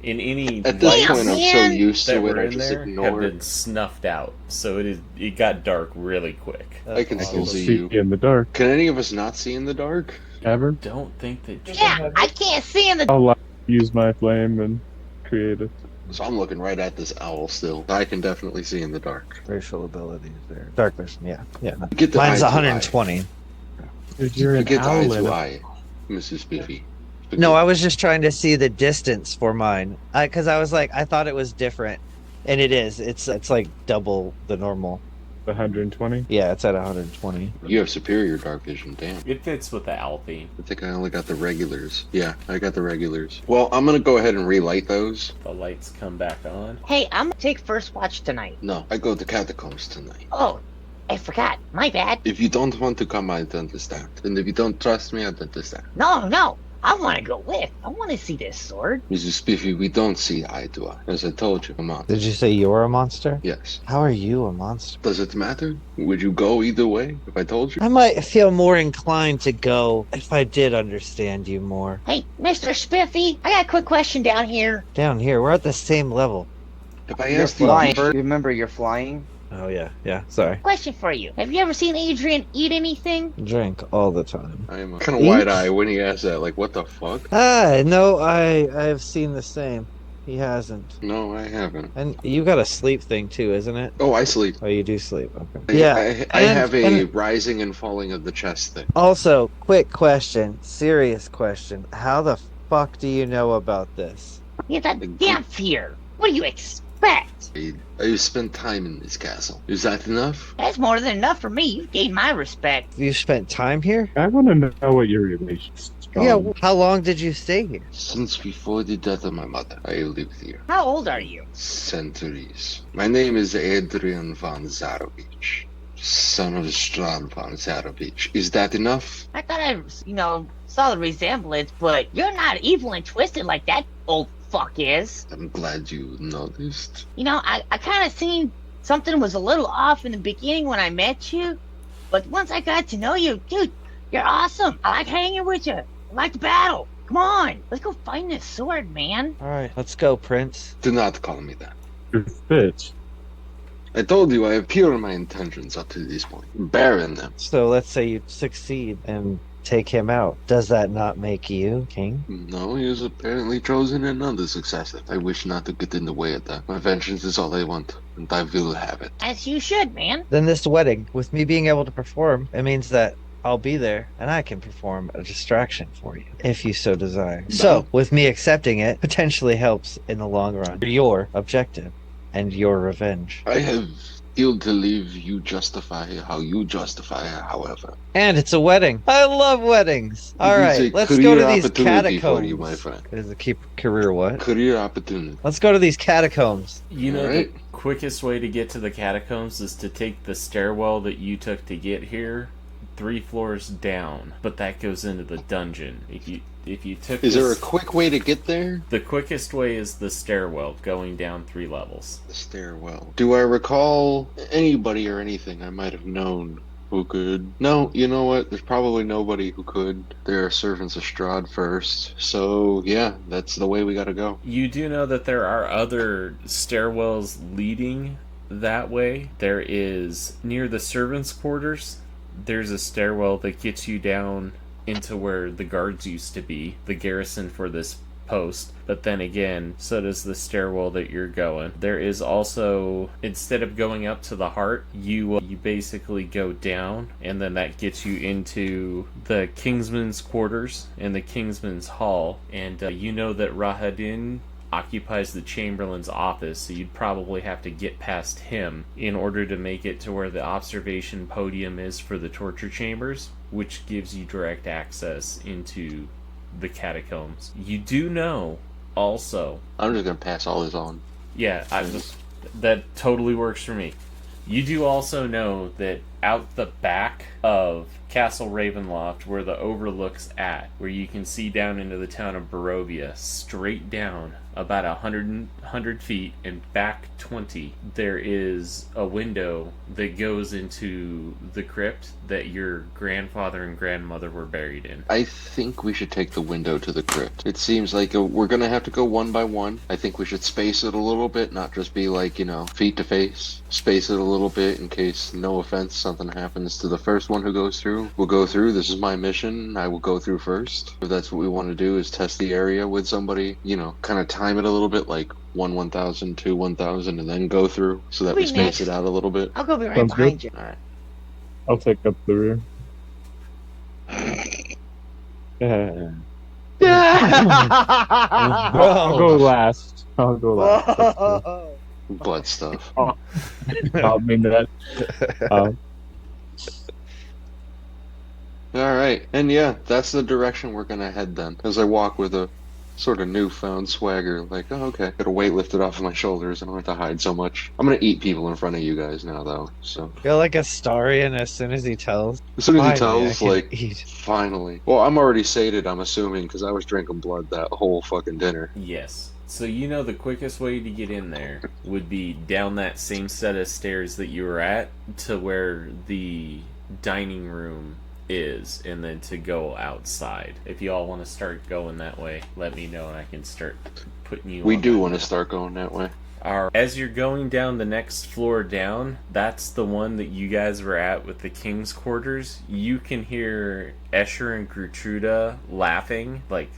In any at this point, I'm so used that to it, were I in just there have ignore it. been snuffed out, so it got dark really quick. I can still see See you. in the dark. Can any of us not see in the dark? Ever? Don't think that. Yeah, I can't see in the. I'll use my flame and create it. So I'm looking right at this owl still. I can definitely see in the dark. Racial abilities there. Dark vision, yeah. Get the Mine's eye to 120. If you're an Get the eye owl to eye, Mrs. Spifi. No, I was just trying to see the distance for mine. Because I was like, I thought it was different. And it is. It's like double the normal. 120? Yeah, it's at 120. You have superior dark vision, damn. It fits with the owl theme. I think I only got the regulars. Yeah, I got the regulars. Well, I'm gonna go ahead and relight those. The lights come back on. Hey, I'm gonna take first watch tonight. No, I go to catacombs tonight. Oh, I forgot. My bad. If you don't want to come, I understand. And if you don't trust me, I understand. No. I want to go with. I want to see this sword. Mrs. Spiffy, we don't see eye to eye. As I told you, come on. Did you say you're a monster? Yes. How are you a monster? Does it matter? Would you go either way if I told you? I might feel more inclined to go if I did understand you more. Hey, Mr. Spiffy, I got a quick question down here. Down here, we're at the same level. If I You're asked you, flying. Remember, you're flying? Oh, yeah, sorry. Question for you. Have you ever seen Adrian eat anything? Drink all the time. I am kind of wide-eyed when he asked that. Like, what the fuck? No, I've seen the same. He hasn't. No, I haven't. And you got a sleep thing too, isn't it? Oh, I sleep. Oh, you do sleep. Okay. Yeah. I have a and rising and falling of the chest thing. also, quick question, serious question. How the fuck do you know about this? He's a damn fear. What do you expect? I spent time in this castle. Is that enough? That's more than enough for me. You've gained my respect. You spent time here? I want to know what your relationship is. Yeah. How long did you stay here? Since before the death of my mother, I lived here. How old are you? Centuries. My name is Adrian von Zarovich, son of Strahd von Zarovich. Is that enough? I thought I, saw the resemblance, but you're not evil and twisted like that old fuck is. I'm glad you noticed. I kind of seen something was a little off in the beginning when I met you, but once I got to know you, dude, you're awesome. I like hanging with you. I like the battle. Come on, let's go find this sword, man. All right, let's go, Prince. Do not call me that. Your bitch. I told you I have pure my intentions up to this point. Bear in them. So let's say you succeed and take him out. Does that not make you king? No, he has apparently chosen another successor. I wish not to get in the way of that. My vengeance is all I want, and I will have it. As you should, man. Then this wedding, with me being able to perform, it means that I'll be there and I can perform a distraction for you, if you so desire. So, with me accepting it, potentially helps in the long run. Your objective and your revenge. I have still to leave you justify how you justify it, however. And it's a wedding. I love weddings. All It is right, a let's go career to these opportunity for catacombs. you, my friend. It is a career what? Career opportunity. Let's go to these catacombs. The quickest way to get to the catacombs is to take the stairwell that you took to get here 3 floors down, but that goes into the dungeon. If you took Is there a quick way to get there? The quickest way is the stairwell going down 3 levels. The stairwell. Do I recall anybody or anything I might have known who could? No, you know what? There's probably nobody who could. There are servants of Strahd first. So, yeah, that's the way we gotta go. You do know that there are other stairwells leading that way. There is, near the servants' quarters, there's a stairwell that gets you down into where the guards used to be, the garrison for this post. But then again, so does the stairwell that you're going. There is also, instead of going up to the heart, you basically go down, and then that gets you into the Kingsman's quarters and the Kingsman's hall. And you know that Rahadin occupies the Chamberlain's office, so you'd probably have to get past him in order to make it to where the observation podium is for the torture chambers, which gives you direct access into the catacombs. You do know, also... I'm just gonna pass all this on. Yeah, that totally works for me. You do also know that out the back of Castle Ravenloft, where the overlook's at, where you can see down into the town of Barovia, straight down about 100 feet and back 20, there is a window that goes into the crypt that your grandfather and grandmother were buried in. I think we should take the window to the crypt. It seems like we're gonna have to go one by one. I think we should space it a little bit, not just be like, feet to face. Space it a little bit in case, no offense, something happens to the first one who goes through. We'll go through. This is my mission. I will go through first. If that's what we want to do, is test the area with somebody, kind of time it a little bit, like 1,000, 2, 1,000, and then go through so that we space it out a little bit. I'll go be right Sounds behind good. you. Alright. I'll take up the rear. Yeah. I'll go last. That's good. Blood stuff. Oh. I mean that. Alright, and yeah, that's the direction we're gonna head then. As I walk with a sort of newfound swagger, like, oh, okay, got a weight lifted off of my shoulders, I don't have to hide so much. I'm gonna eat people in front of you guys now, though, so. Feel like Astarion as soon as he tells. As soon as he Finally, tells, I can like, eat. finally. Well, I'm already sated, I'm assuming, because I was drinking blood that whole fucking dinner. Yes. So the quickest way to get in there would be down that same set of stairs that you were at to where the dining room is, and then to go outside. If you all want to start going that way, let me know and I can start putting you We on do that want to map. start going that way. As you're going down the next floor down, that's the one that you guys were at with the king's quarters. You can hear Escher and Gertruda laughing, like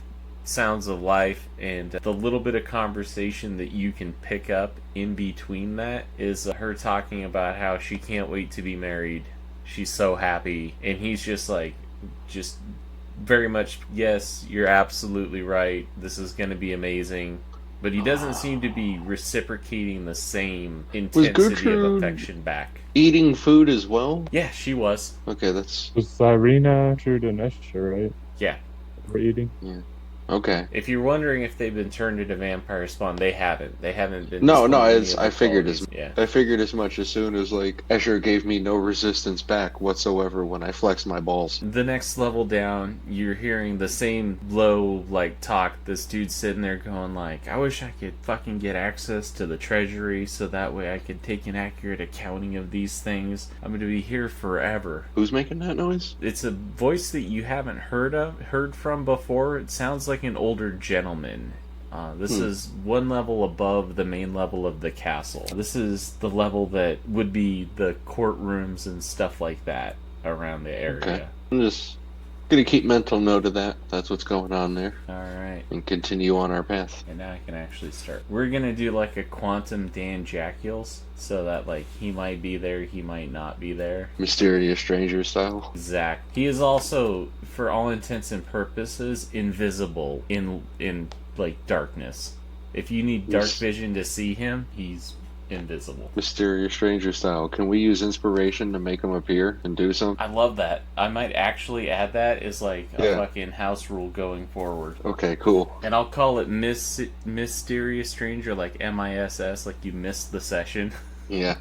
sounds of life, and the little bit of conversation that you can pick up in between that is her talking about how she can't wait to be married. She's so happy, and he's just like, just very much, yes, you're absolutely right. This is going to be amazing. But he doesn't seem to be reciprocating the same intensity of affection back. Eating food as well? Yeah, she was. Okay, that's... Was Irina, Gertruda, and Escher, right? Yeah. We're eating? Yeah. Okay. If you're wondering if they've been turned into vampire spawn, they haven't. They haven't been. No, displaying any I of the figured qualities. as Yeah. I figured as much as soon as like Escher gave me no resistance back whatsoever when I flexed my balls. The next level down, you're hearing the same low, like, talk. This dude's sitting there going like, I wish I could fucking get access to the treasury so that way I could take an accurate accounting of these things. I'm going to be here forever. Who's making that noise? It's a voice that you haven't heard from before. It sounds like an older gentleman. This is one level above the main level of the castle. This is the level that would be the courtrooms and stuff like that around the area. Okay. I'm just gonna keep mental note of that. That's what's going on there. Alright. And continue on our path. And now I can actually start. We're gonna do like a quantum Dan Jackules, so that like he might be there, he might not be there. Mysterious stranger style. Zach. He is also, for all intents and purposes, invisible in like darkness. If you need dark vision to see him, he's invisible. Mysterious stranger style. Can we use inspiration to make him appear and do something? I love that. I might actually add that as like a fucking house rule going forward. Okay, cool. And I'll call it Mysterious Stranger, like MISS, like you missed the session. Yeah.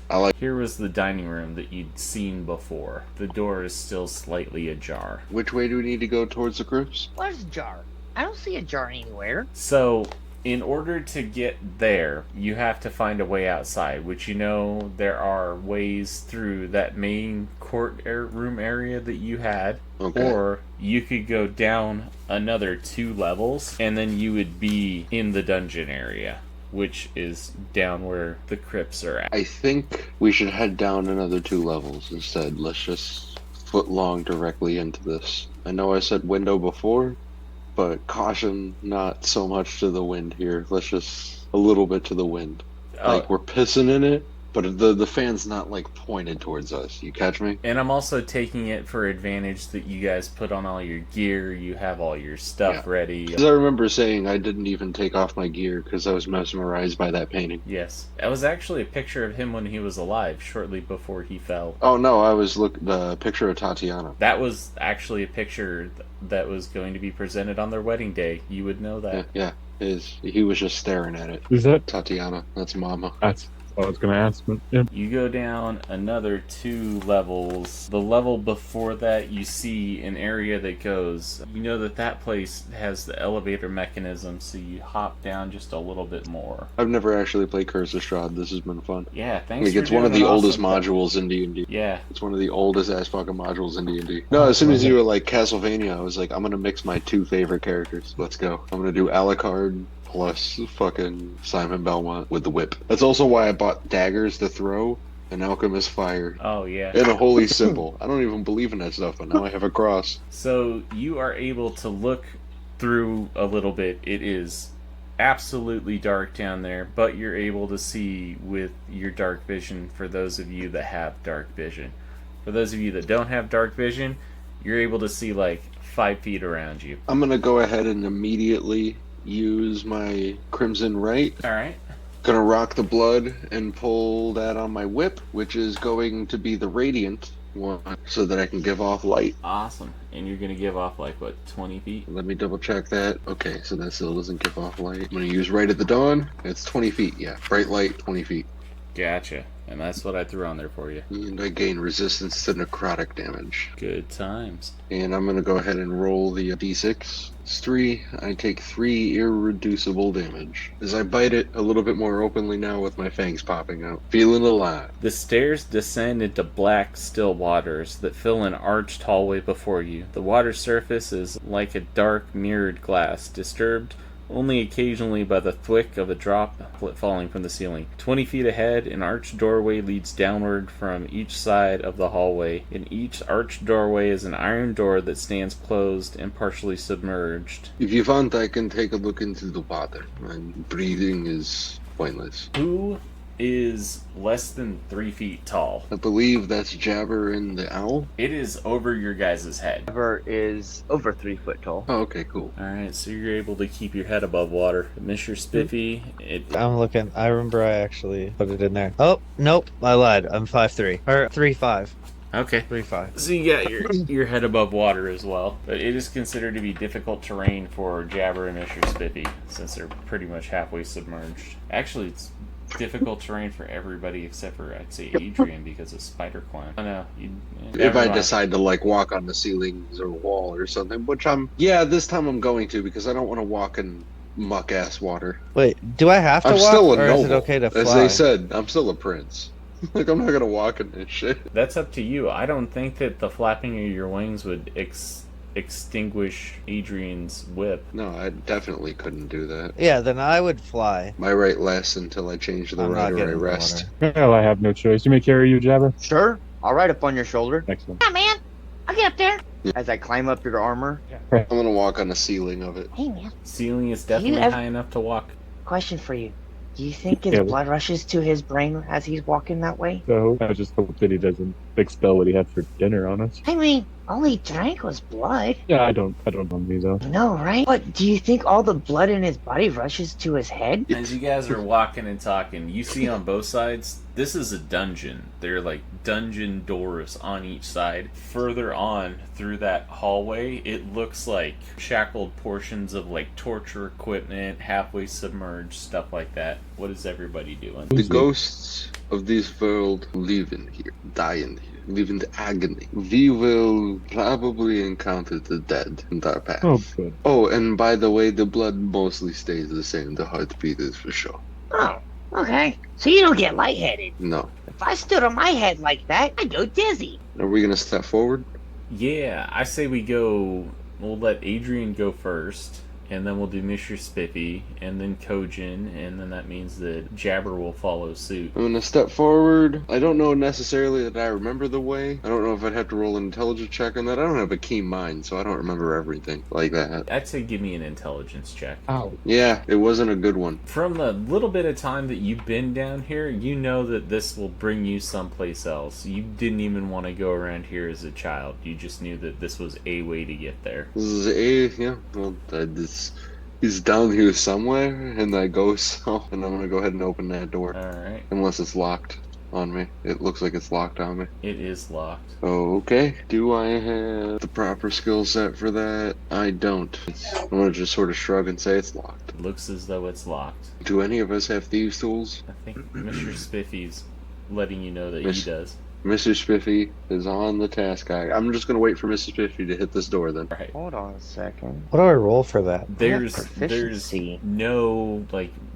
I like... Here was the dining room that you'd seen before. The door is still slightly ajar. Which way do we need to go towards the crypts? Where's a jar? I don't see a jar anywhere. So, in order to get there, you have to find a way outside, which you know there are ways through that main room area that you had. Okay. Or you could go down another 2 levels, and then you would be in the dungeon area, which is down where the crypts are at. I think we should head down another 2 levels instead. Let's just footlong directly into this. I know I said window before, but caution not so much to the wind here. Let's just a little bit to the wind. Like we're pissing in it, but the fan's not like pointed towards us. You catch me? And I'm also taking it for advantage that you guys put on all your gear, you have all your stuff ready. Because I remember saying I didn't even take off my gear because I was mesmerized by that painting. Yes. That was actually a picture of him when he was alive, shortly before he fell. Oh no, I was the picture of Tatiana. That was actually a picture that was going to be presented on their wedding day. You would know that. Yeah. He was just staring at it. Is that Tatiana? That's Mama. That's what I was gonna ask, but yeah. You go down another 2 levels. The level before that, you see an area that goes, you know that place has the elevator mechanism, so you hop down just a little bit more. I've never actually played Curse of Strahd. This has been fun. Yeah, thanks. Like, for it's one of doing the an oldest awesome modules in D&D. Yeah. It's one of the oldest ass fucking modules in D&D. No, as soon as you were like Castlevania, I was like, I'm gonna mix my 2 favorite characters. Let's go. I'm gonna do Alucard plus fucking Simon Belmont with the whip. That's also why I bought daggers to throw and Alchemist Fire. Oh, yeah. And a holy symbol. I don't even believe in that stuff, but now I have a cross. So you are able to look through a little bit. It is absolutely dark down there, but you're able to see with your dark vision for those of you that have dark vision. For those of you that don't have dark vision, you're able to see like 5 feet around you. I'm gonna go ahead and immediately use my Crimson Right. Alright. Gonna rock the blood and pull that on my whip, which is going to be the Radiant one, so that I can give off light. Awesome. And you're going to give off like, what, 20 feet? Let me double check that. Okay, so that still doesn't give off light. I'm gonna use Right at the Dawn. It's 20 feet, yeah. Bright light, 20 feet. Gotcha. And that's what I threw on there for you. And I gain resistance to necrotic damage. Good times. And I'm gonna go ahead and roll the d6. It's 3. I take 3 irreducible damage. As I bite it a little bit more openly now with my fangs popping out. Feeling alive. The stairs descend into black, still waters that fill an arched hallway before you. The water surface is like a dark, mirrored glass, disturbed only occasionally by the thwick of a drop falling from the ceiling. 20 feet ahead, an arched doorway leads downward from each side of the hallway. In each arched doorway is an iron door that stands closed and partially submerged. If you want, I can take a look into the water. My breathing is pointless. Who is less than 3 feet tall? I believe that's Jabber and the owl. It is over your guys' head. Ever is over 3 foot tall. Oh, okay, cool. Alright, so you're able to keep your head above water. Missure Spifi, I'm looking. I remember I actually put it in there. Oh, nope. I lied. I'm 5'3". Or 3'5". okay. 3'5". So you got your head above water as well. But it is considered to be difficult terrain for Jabber and Missure Spifi, since they're pretty much halfway submerged. Actually, it's difficult terrain for everybody except for, I'd say, Adrian, because of spider climb. I know. If I decide to like walk on the ceilings or wall or something, which this time I'm going to, because I don't want to walk in muck ass water. Wait, do I have to I'm walk, still a or noble. is it okay to fly? As they said, I'm still a prince. Like, I'm not gonna walk in this shit. That's up to you. I don't think that the flapping of your wings would extinguish Adrian's whip. No, I definitely couldn't do that. Yeah, then I would fly. My right lasts until I change the I'm not right or I getting in the rest. water. Well, I have no choice. You may carry you, Jabba. Sure, I'll ride up on your shoulder. Excellent. Yeah, man. I'll get up there. As I climb up your armor. I'm gonna walk on the ceiling of it. Hey, man. Ceiling is definitely high enough to walk. Question for you. Do you think his Yeah, blood rushes to his brain as he's walking that way? So I just hope that he doesn't expel what he had for dinner on us. I mean, all he drank was blood. Yeah, I don't know me though. No, right? But do you think all the blood in his body rushes to his head? As you guys are walking and talking, you see on both sides, this is a dungeon. They're like dungeon doors on each side. Further on through that hallway, it looks like shackled portions of like torture equipment, halfway submerged, stuff like that. What is everybody doing? The ghosts of this world live in here, die in here, live in the agony. We will probably encounter the dead in our path. Oh, good. Oh, and by the way, the blood mostly stays the same. The heartbeat is for sure. Oh, okay. So you don't get lightheaded. No. If I stood on my head like that, I'd go dizzy. Are we gonna step forward? Yeah, I say we'll let Adrian go first, and then we'll do Missure Spifi, and then Kojin, and then that means that Jabber will follow suit. I'm gonna step forward. I don't know necessarily that I remember the way. I don't know if I'd have to roll an intelligence check on that. I don't have a keen mind, so I don't remember everything like that. I'd say give me an intelligence check. Ow. Yeah, it wasn't a good one. From the little bit of time that you've been down here, you know that this will bring you someplace else. You didn't even want to go around here as a child. You just knew that this was a way to get there. This is he's down here somewhere, and I go so, and I'm gonna go ahead and open that door. Alright. Unless it's locked on me. It looks like it's locked on me. It is locked. Okay. Do I have the proper skill set for that? I don't. I'm gonna just sort of shrug and say it's locked. It looks as though it's locked. Do any of us have thieves' tools? I think Mr. Spiffy's letting you know that Miss- he does. Mr. Spiffy is on the task. I'm just gonna wait for Mr. Spiffy to hit this door then. Right. Hold on a second. What do I roll for that? There's proficiency. no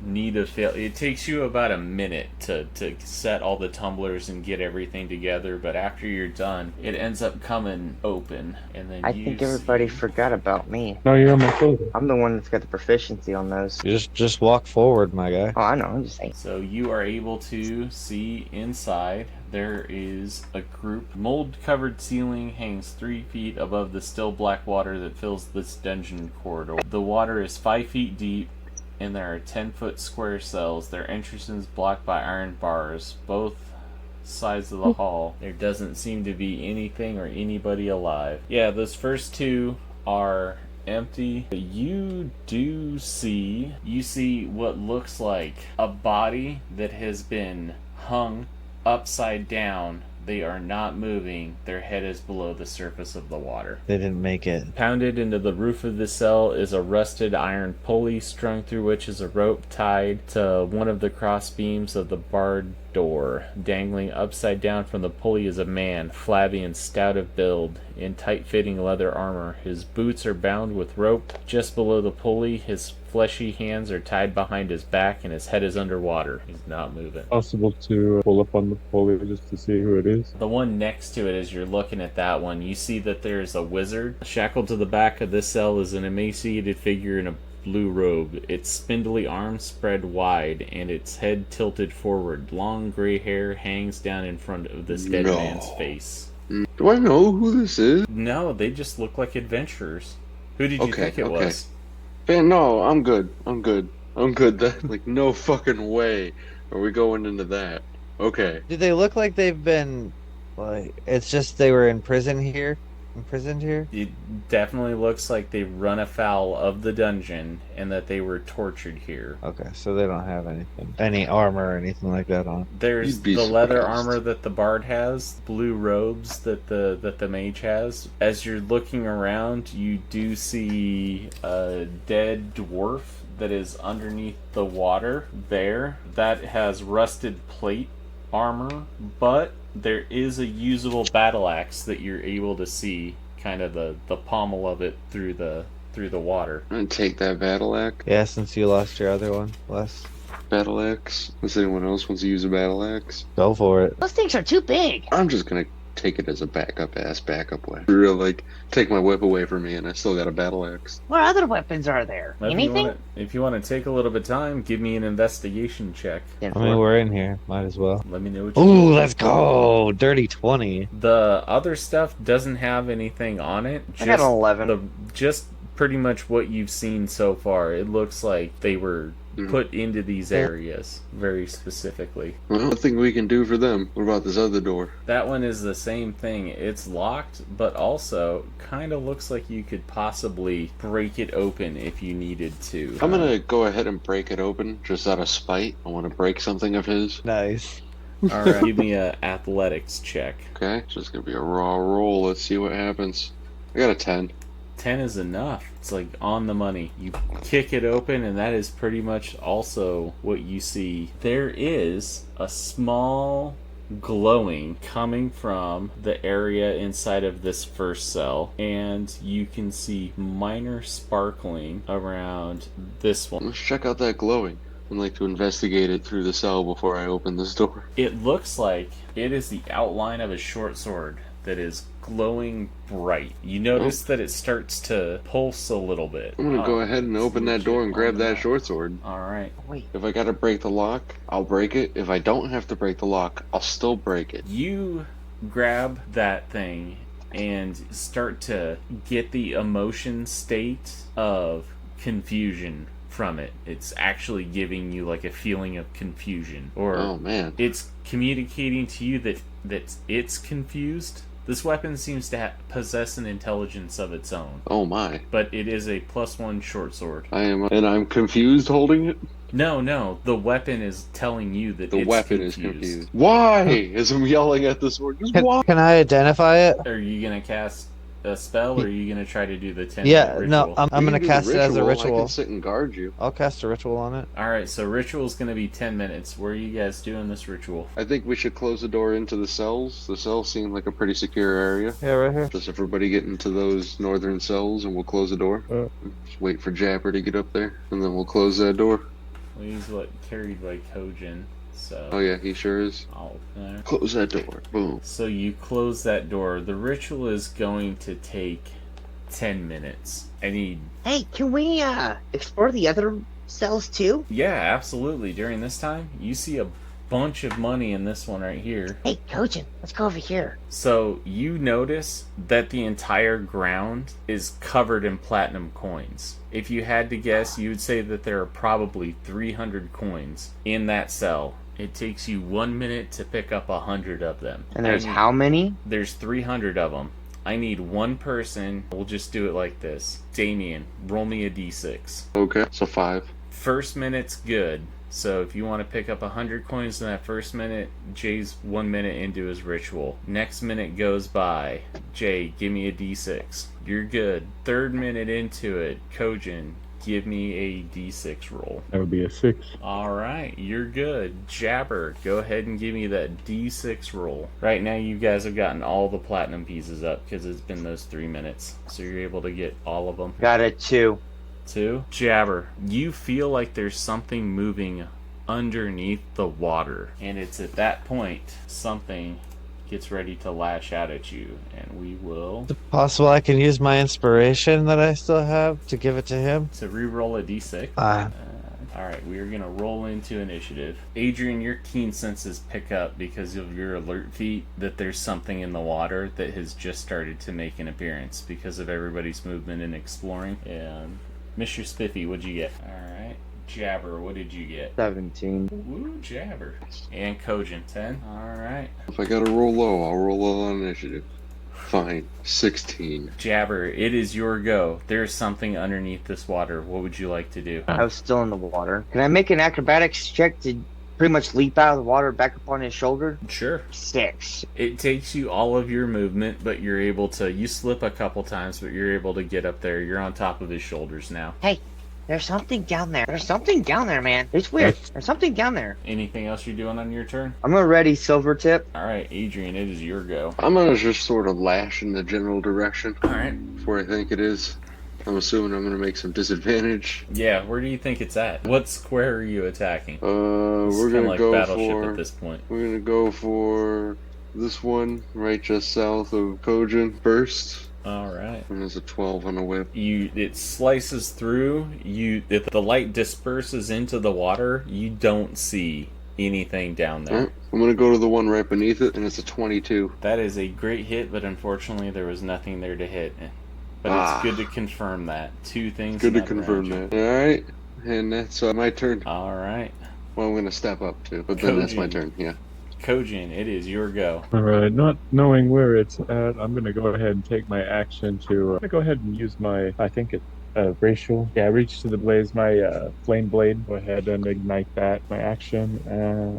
need of fail. It takes you about a minute to set all the tumblers and get everything together, but after you're done, it ends up coming open, and then I think everybody forgot about me. No, you're on my shoulder. I'm the one that's got the proficiency on those. You just walk forward, my guy. Oh, I know. I'm just saying. So you are able to see inside. There is a group. Mold-covered ceiling hangs 3 feet above the still black water that fills this dungeon corridor. The water is 5 feet deep, and there are 10-foot square cells. Their entrances blocked by iron bars. Both sides of the hall. There doesn't seem to be anything or anybody alive. Yeah, those first two are empty. You see what looks like a body that has been hung upside down. They are not moving. Their head is below the surface of the water. They didn't make it. Pounded into the roof of the cell is a rusted iron pulley, strung through which is a rope tied to one of the cross beams of the barred door. Dangling upside down from the pulley is a man, flabby and stout of build, in tight-fitting leather armor. His boots are bound with rope just below the pulley. His fleshy hands are tied behind his back, and his head is underwater. He's not moving. Possible to pull up on the pulley just to see who it is. The one next to it, as you're looking at that one, you see that there's a wizard. Shackled to the back of this cell is an emaciated figure in a blue robe, its spindly arms spread wide, and its head tilted forward. Long gray hair hangs down in front of this dead No. man's face. Do I know who this is? No, they just look like adventurers. Who did you Okay, think it okay. was? Man, no, I'm good. That, like, no fucking way are we going into that. Okay. Do they look like they've been like? It's just they were in prison here, imprisoned here. It definitely looks like they run afoul of the dungeon and that they were tortured here. Okay, so they don't have anything, any armor or anything like that on. There's You'd be the leather surprised. armor that the bard has, blue robes that the mage has. As you're looking around, you do see a dead dwarf that is underneath the water there. That has rusted plate armor, but there is a usable battle axe that you're able to see, kind of the pommel of it through the water. I'm gonna take that battle axe. Yeah, since you lost your other one, Les, Battle axe. Unless anyone else wants to use a battle axe. go for it. Those things are too big. I'm just gonna take it as a backup way. Real, like, take my whip away from me and I still got a battle axe. What other weapons are there? Anything? If you want to take a little bit of time, give me an investigation check. I mean, we're in here. Might as well. Let me know what you Ooh, let's go! Dirty 20. The other stuff doesn't have anything on it. I got an 11. Just pretty much what you've seen so far. It looks like they were put into these areas very specifically. Well, nothing we can do for them. What about this other door? That one is the same thing. It's locked, but also kind of looks like you could possibly break it open if you needed to. I'm gonna go ahead and break it open just out of spite. I want to break something of his. Nice. All right, give me a athletics check. Okay, it's just gonna be a raw roll. Let's see what happens. I got a 10. 10 is enough. It's like on the money. You kick it open, and that is pretty much also what you see. There is a small glowing coming from the area inside of this first cell, and you can see minor sparkling around this one. Let's check out that glowing. I'd like to investigate it through the cell before I open this door. It looks like it is the outline of a short sword that is glowing bright. You notice that it starts to pulse a little bit. I'm gonna go ahead and open that door and grab that short sword. Alright. Wait. If I gotta break the lock, I'll break it. If I don't have to break the lock, I'll still break it. You grab that thing and start to get the emotion state of confusion from it. It's actually giving you like a feeling of confusion. Or Oh man. it's communicating to you that it's confused. This weapon seems to possess an intelligence of its own, Oh my. but it is a +1 short sword. I'm confused holding it? No, the weapon is telling you that The it's weapon confused. is confused. Why? As I'm yelling at the sword. Just why? Can I identify it? Are you gonna cast a spell, or are you gonna try to do the 10 Yeah, ritual? no, I'm You gonna can do the cast it as a I ritual. can sit and guard you. I'll cast a ritual on it. Alright, so ritual's gonna be 10 minutes. Where are you guys doing this ritual? I think we should close the door into the cells. The cells seem like a pretty secure area. Yeah, right here. Just everybody get into those northern cells and we'll close the door. Just wait for Japper to get up there and then we'll close that door. Well, he's what carried by Kojin, so Oh yeah, he sure is. I'll open there. Close that door. Boom. So you close that door. The ritual is going to take 10 minutes. I need... Hey, can we explore the other cells too? Yeah, absolutely. During this time, you see a bunch of money in this one right here. Hey, Kojin, let's go over here. So you notice that the entire ground is covered in platinum coins. If you had to guess, you would say that there are probably 300 coins in that cell. It takes you 1 minute to pick up 100 of them. And there's how many? There's 300 of them. I need one person. We'll just do it like this. Damien, roll me a d6. Okay, so 5. First minute's good. So if you want to pick up 100 coins in that first minute, Jay's 1 minute into his ritual. Next minute goes by. Jay, give me a d6. You're good. Third minute into it, Kojin, give me a d6 roll. That would be a 6. Alright, you're good. Jabber, go ahead and give me that d6 roll. Right now you guys have gotten all the platinum pieces up because it's been those 3 minutes. So you're able to get all of them. Got a 2. 2. Jabber, you feel like there's something moving underneath the water. And it's at that point something gets ready to lash out at you, and we will Is it possible I can use my inspiration that I still have to give it to him? to re-roll a d6. All right, we are gonna roll into initiative. Adrian, your keen senses pick up because of your alert feat that there's something in the water that has just started to make an appearance because of everybody's movement and exploring. And Missure Spifi, what'd you get? All right. Jabber, what did you get? 17. Woo, Jabber. And Cogent, 10. All right. If I gotta roll low, I'll roll low on initiative. Fine. 16. Jabber, it is your go. There's something underneath this water. What would you like to do? I was still in the water. Can I make an acrobatics check to pretty much leap out of the water back up on his shoulder? Sure. 6. It takes you all of your movement, but you're able to... You slip a couple times, but you're able to get up there. You're on top of his shoulders now. Hey, there's something down there. There's something down there, man. It's weird. There's something down there. Anything else you're doing on your turn? I'm gonna ready Silvertip. All right, Adrian, it is your go. I'm gonna just sort of lash in the general direction All right. where I think it is. I'm assuming I'm gonna make some disadvantage. Yeah, where do you think it's at? What square are you attacking? We're Kinda gonna like go Battleship for. at this point. We're gonna go for this one right just south of Kojin first. All right. And there's a 12 on the whip. It slices through. If the light disperses into the water, you don't see anything down there. Alright, I'm gonna go to the one right beneath it, and it's a 22. That is a great hit, but unfortunately there was nothing there to hit. But it's good to confirm that. Two things. Good to not around confirm you. that. Alright, and that's my turn. All right. Well, I'm gonna step up too, but then that's my Kojin. turn, yeah. Kojin, it is your go. Alright, not knowing where it's at, I'm gonna go ahead and take my action to... I'm gonna go ahead and use my, I think it's racial. Yeah, reach to the blaze, my flame blade. Go ahead and ignite that, my action.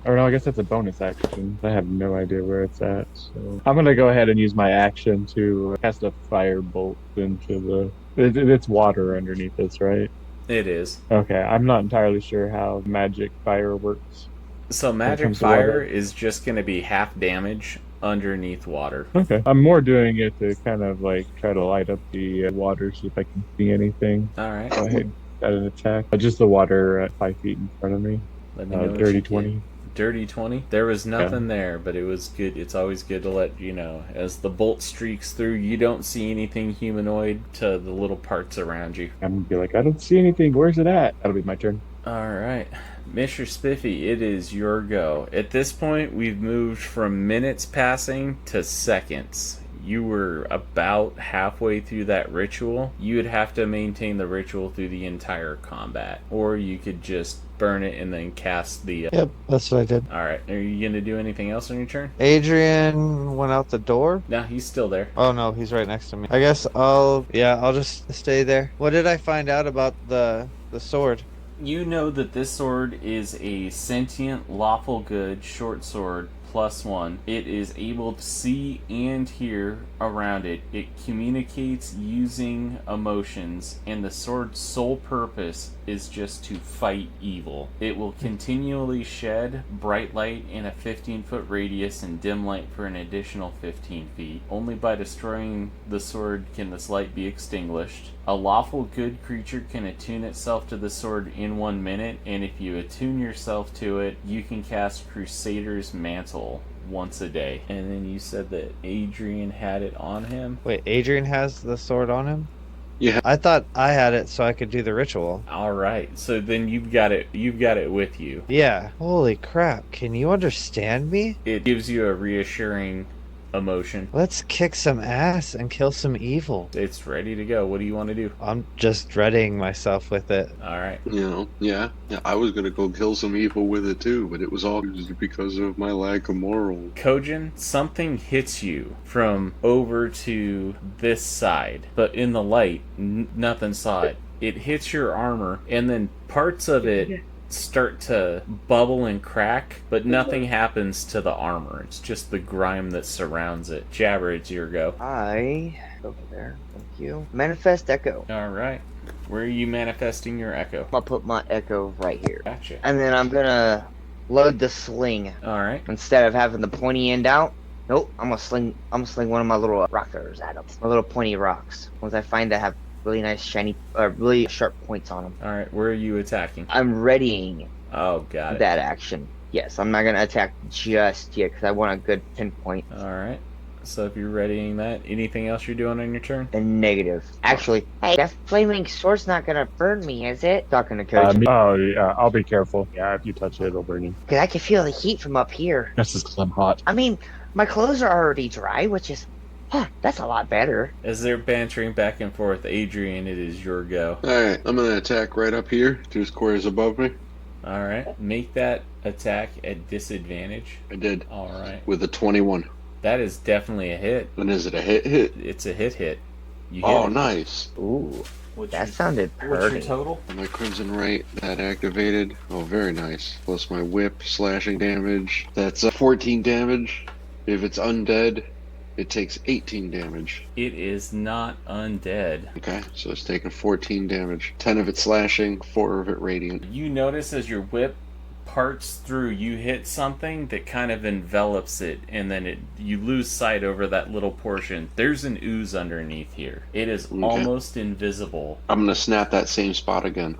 Or no, I guess that's a bonus action. I have no idea where it's at. So I'm gonna go ahead and use my action to cast a fire bolt into the... It's water underneath this, right? It is. Okay, I'm not entirely sure how magic fire works. So magic comes to fire water. is just going to be half damage underneath water. Okay. I'm more doing it to kind of like try to light up the water, see if I can see anything. All right. Go ahead, got an attack. Just the water at 5 feet in front of me. Let me know what Dirty you 20. get. Dirty 20. There was nothing there, but it was good. It's always good to let you know. As the bolt streaks through, you don't see anything humanoid to the little parts around you. I'm gonna be like, I don't see anything. Where's it at? That'll be my turn. All right. Missure Spifi, it is your go. At this point, we've moved from minutes passing to seconds. You were about halfway through that ritual. You would have to maintain the ritual through the entire combat. Or you could just burn it and then cast the... Yep, that's what I did. Alright, are you going to do anything else on your turn? Adrian went out the door. No, he's still there. Oh no, he's right next to me. I guess I'll just stay there. What did I find out about the sword? You know that this sword is a sentient, lawful good short sword +1. It is able to see and hear around it. It communicates using emotions, and the sword's sole purpose is just to fight evil. It will continually shed bright light in a 15-foot radius and dim light for an additional 15 feet. Only by destroying the sword can this light be extinguished. A lawful good creature can attune itself to the sword in 1 minute, and if you attune yourself to it, you can cast Crusader's Mantle once a day. And then you said that Adrian had it on him? Wait, Adrian has the sword on him? Yeah. I thought I had it so I could do the ritual. Alright, so then you've got it with you. Yeah. Holy crap. Can you understand me? It gives you a reassuring emotion. Let's kick some ass and kill some evil. It's ready to go. What do you want to do? I'm just readying myself with it. Alright. Yeah, I was gonna go kill some evil with it too, but it was all because of my lack of moral. Kojin, something hits you from over to this side, but in the light, nothing saw it. It hits your armor, and then parts of it start to bubble and crack, but nothing happens to the armor. It's just the grime that surrounds it. Jabber, it's your go. Over there. Thank you. Manifest Echo. Alright. Where are you manifesting your echo? I'll put my Echo right here. Gotcha. And then I'm gonna load the sling. Alright. Instead of having the pointy end out, nope, I'm gonna sling one of my little rockers at them. My little pointy rocks. Ones I find that have really nice shiny, really sharp points on them. Alright, where are you attacking? I'm readying Oh, got it. that action. Yes, I'm not gonna attack just yet because I want a good pinpoint. Alright. So if you're readying that, anything else you're doing on your turn? A negative. Actually, hey, that flaming sword's not gonna burn me, is it? Talking to Coach. Oh, yeah, I'll be careful. Yeah, if you touch it, it'll burn you. Because I can feel the heat from up here. That's just 'cause I'm hot. I mean, my clothes are already dry, which is, that's a lot better. As they're bantering back and forth, Adrian, it is your go. Alright, I'm gonna attack right up here, 2 squares above me. Alright. Make that attack at disadvantage. I did. Alright. With a 21. That is definitely a hit. And is it a hit? It's a hit. You hit Oh, it. nice. Ooh, What's that your- sounded What's your pretty. total? My Crimson Right, that activated. Oh, very nice. Plus my whip, slashing damage. That's 14 damage. If it's undead, it takes 18 damage. It is not undead. Okay, so it's taking 14 damage. 10 of it slashing, 4 of it radiant. You notice as your whip parts through, you hit something that kind of envelops it, and then you lose sight over that little portion. There's an ooze underneath here. It is almost invisible. I'm gonna snap that same spot again.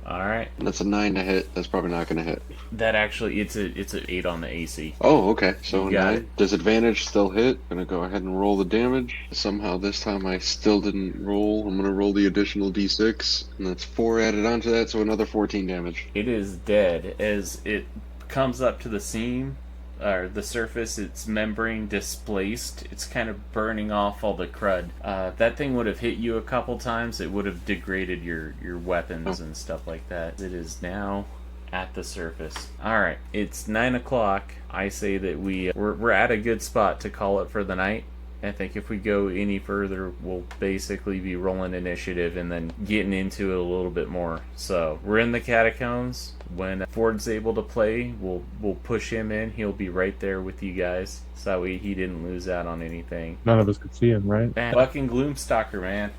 Alright. That's a 9 to hit. That's probably not gonna hit. That actually, it's a 8 on the AC. Oh, okay. So You got 9. Disadvantage still hit. Gonna go ahead and roll the damage. Somehow this time I still didn't roll. I'm gonna roll the additional d6. And that's 4 added onto that, so another 14 damage. It is dead. As it comes up to the seam, or the surface, its membrane displaced. It's kind of burning off all the crud. That thing would have hit you a couple times. It would have degraded your weapons and stuff like that. It is now at the surface. Alright, it's 9 o'clock. I say that we're at a good spot to call it for the night. I think if we go any further, we'll basically be rolling initiative and then getting into it a little bit more. So we're in the catacombs. When Ford's able to play, we'll push him in. He'll be right there with you guys, so that way he didn't lose out on anything. None of us could see him, right? Man, fucking Gloomstalker, man.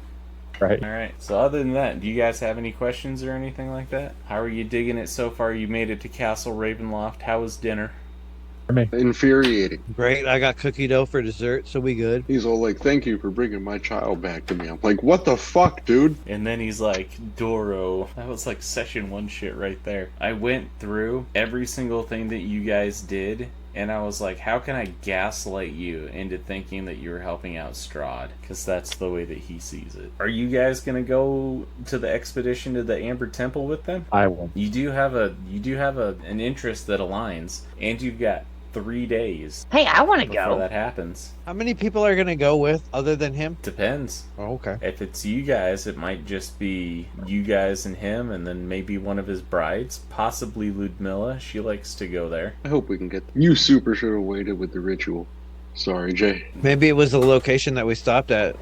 Right. All right. So other than that, do you guys have any questions or anything like that? How are you digging it so far? You made it to Castle Ravenloft. How was dinner? Infuriating. Great. I got cookie dough for dessert, so we good. He's all like, thank you for bringing my child back to me. I'm like, what the fuck, dude? And then he's like, Doru. That was like session 1 shit right there. I went through every single thing that you guys did, and I was like, how can I gaslight you into thinking that you were helping out Strahd? Because that's the way that he sees it. Are you guys going to go to the expedition to the Amber Temple with them? I won't. You do have an interest that aligns, and you've got 3 days Hey, I want to before go. that happens. How many people are gonna go with other than him? Depends. Oh, okay. If it's you guys, it might just be you guys and him, and then maybe one of his brides, possibly Ludmilla. She likes to go there. I hope we can get. You super should have waited with the ritual. Sorry, Jay. Maybe it was the location that we stopped at.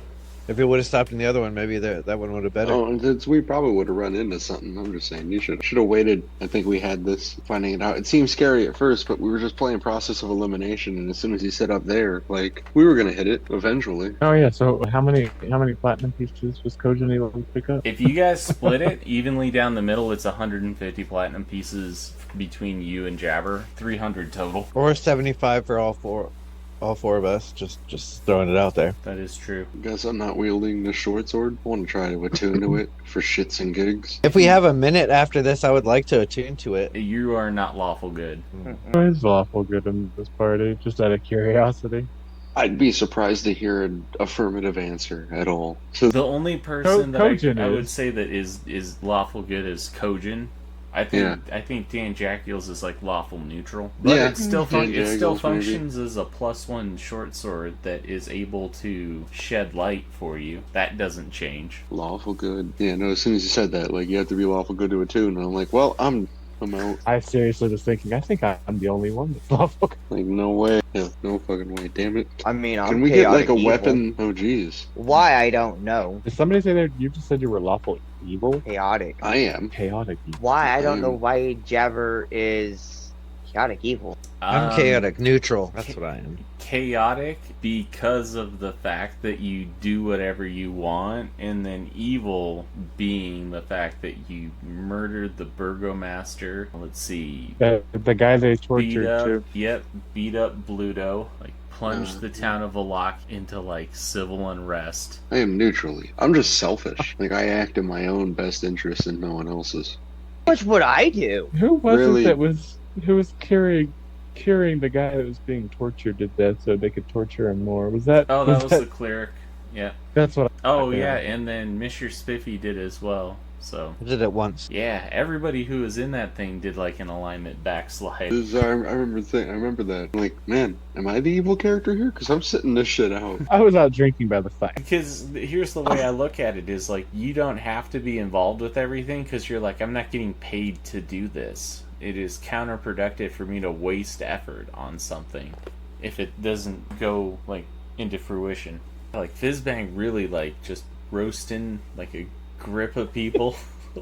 If it would have stopped in the other one, maybe that one would have better. Oh, we probably would have run into something. I'm just saying, you should have waited. I think we had this finding it out. It seemed scary at first, but we were just playing process of elimination, and as soon as he set up there, like, we were gonna hit it eventually. Oh yeah. So how many platinum pieces was Kojin able to pick up? If you guys split it evenly down the middle, it's 150 platinum pieces between you and Jabber. 300 total. Or 75 for all four of us. Just throwing it out there. That is true. Guess I'm not wielding the short sword. I want to try to attune to it for shits and gigs. If we have a minute after this, I would like to attune to it. You are not lawful good. Who is lawful good in this party? Just out of curiosity. I'd be surprised to hear an affirmative answer at all. So The only person that Kojin I would is. say that is lawful good is Kojin. I think Dan Jackiels is like lawful neutral, but Yeah, it still Dan it still Jackiels, maybe. functions as a +1 short sword that is able to shed light for you. That doesn't change. lawful good. Yeah, no. As soon as you said that, like, you have to be lawful good to attune, and I'm like, well, I'm out. I seriously was thinking. I think I'm the only one that's lawful good. Like, no way. Yeah, no fucking way. Damn it. I mean, I'm Can we get like chaotic a evil. weapon? Oh, jeez. Why, I don't know. Did somebody say that you just said you were lawful evil? Chaotic. I am. Chaotic evil. Why, I don't know why Jabber is chaotic evil. I'm chaotic neutral. That's what I am. Chaotic because of the fact that you do whatever you want, and then evil being the fact that you murdered the burgomaster. Let's see. The guy they Beat tortured up, too. beat up Bluto, like plunged the town of Vallaki into like civil unrest. I am neutrally. I'm just selfish. Like, I act in my own best interest and no one else's. Which would I do? Who was Really? it that was who was curing the guy that was being tortured to death so they could torture him more. Was that? Oh, that was the cleric. Yeah. That's what. Oh, yeah, and then Missure Spifi did as well. So I did it once. yeah, everybody who was in that thing did like an alignment backslide. I remember that. I'm like, man, am I the evil character here? Because I'm sitting this shit out. I was out drinking by the fire. Because here's the way I look at it is like you don't have to be involved with everything because you're like I'm not getting paid to do this. It is counterproductive for me to waste effort on something if it doesn't go like into fruition. Like Fizzbang really like just roasting like a grip of people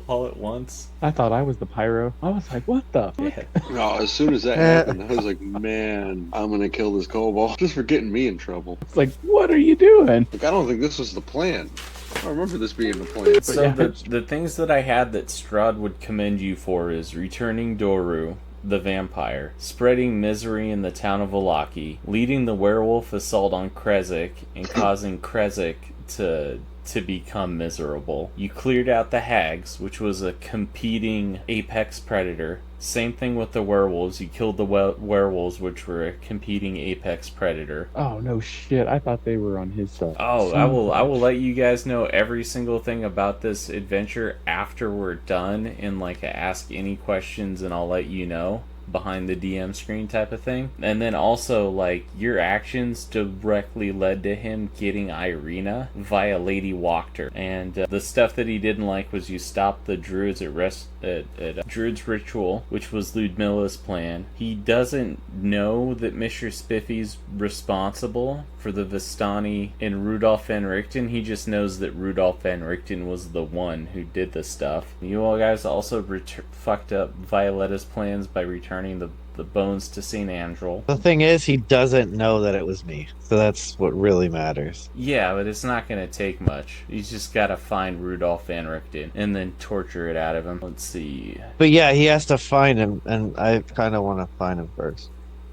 all at once. I thought I was the pyro. I was like, what the fuck? Yeah. No, as soon as that happened, I was like, man, I'm gonna kill this kobold just for getting me in trouble. It's like, what are you doing? Like, I don't think this was the plan. I don't remember this being the plan. But So the things that I had that Strahd would commend you for is returning Doru, the vampire, spreading misery in the town of Vallaki, leading the werewolf assault on Krezk, and causing Krezk to become miserable. You cleared out the hags, which was a competing apex predator. Same thing with the werewolves. You killed the werewolves, which were a competing apex predator. Oh no shit! I thought they were on his side. Oh, I will let you guys know every single thing about this adventure after we're done in like a ask any questions and I'll let you know behind the DM screen type of thing. And then also like your actions directly led to him getting Irina via Lady Wachter. And the stuff that he didn't like was you stopped the druids at Druid's Ritual, which was Ludmilla's plan. He doesn't know that Missure Spifi's responsible for the Vistani and Rudolph Van Richten. He just knows that Rudolph Van Richten was the one who did the stuff. You all guys also fucked up Violetta's plans by returning the bones to St. Andrel. The thing is, he doesn't know that it was me. So that's what really matters. Yeah, but it's not going to take much. He's just got to find Rudolph Van Richten and then torture it out of him. Let's see. But yeah, he has to find him, and I kind of want to find him first.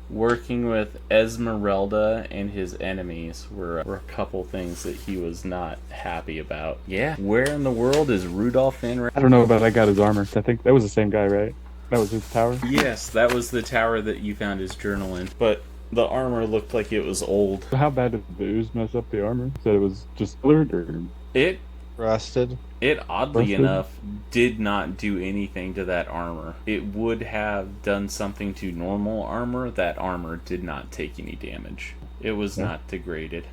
Working with Esmeralda and his enemies were a couple things that he was not happy about. Yeah, where in the world is Rudolph Van Richten? I don't know, but I got his armor. I think that was the same guy, right? That was his tower? Yes, that was the tower that you found his journal in. But the armor looked like it was old. So how bad did the ooze mess up the armor? Said it was just colored or... It Rusted. oddly Rusted? enough did not do anything to that armor. It would have done something to normal armor. That armor did not take any damage. It was not degraded.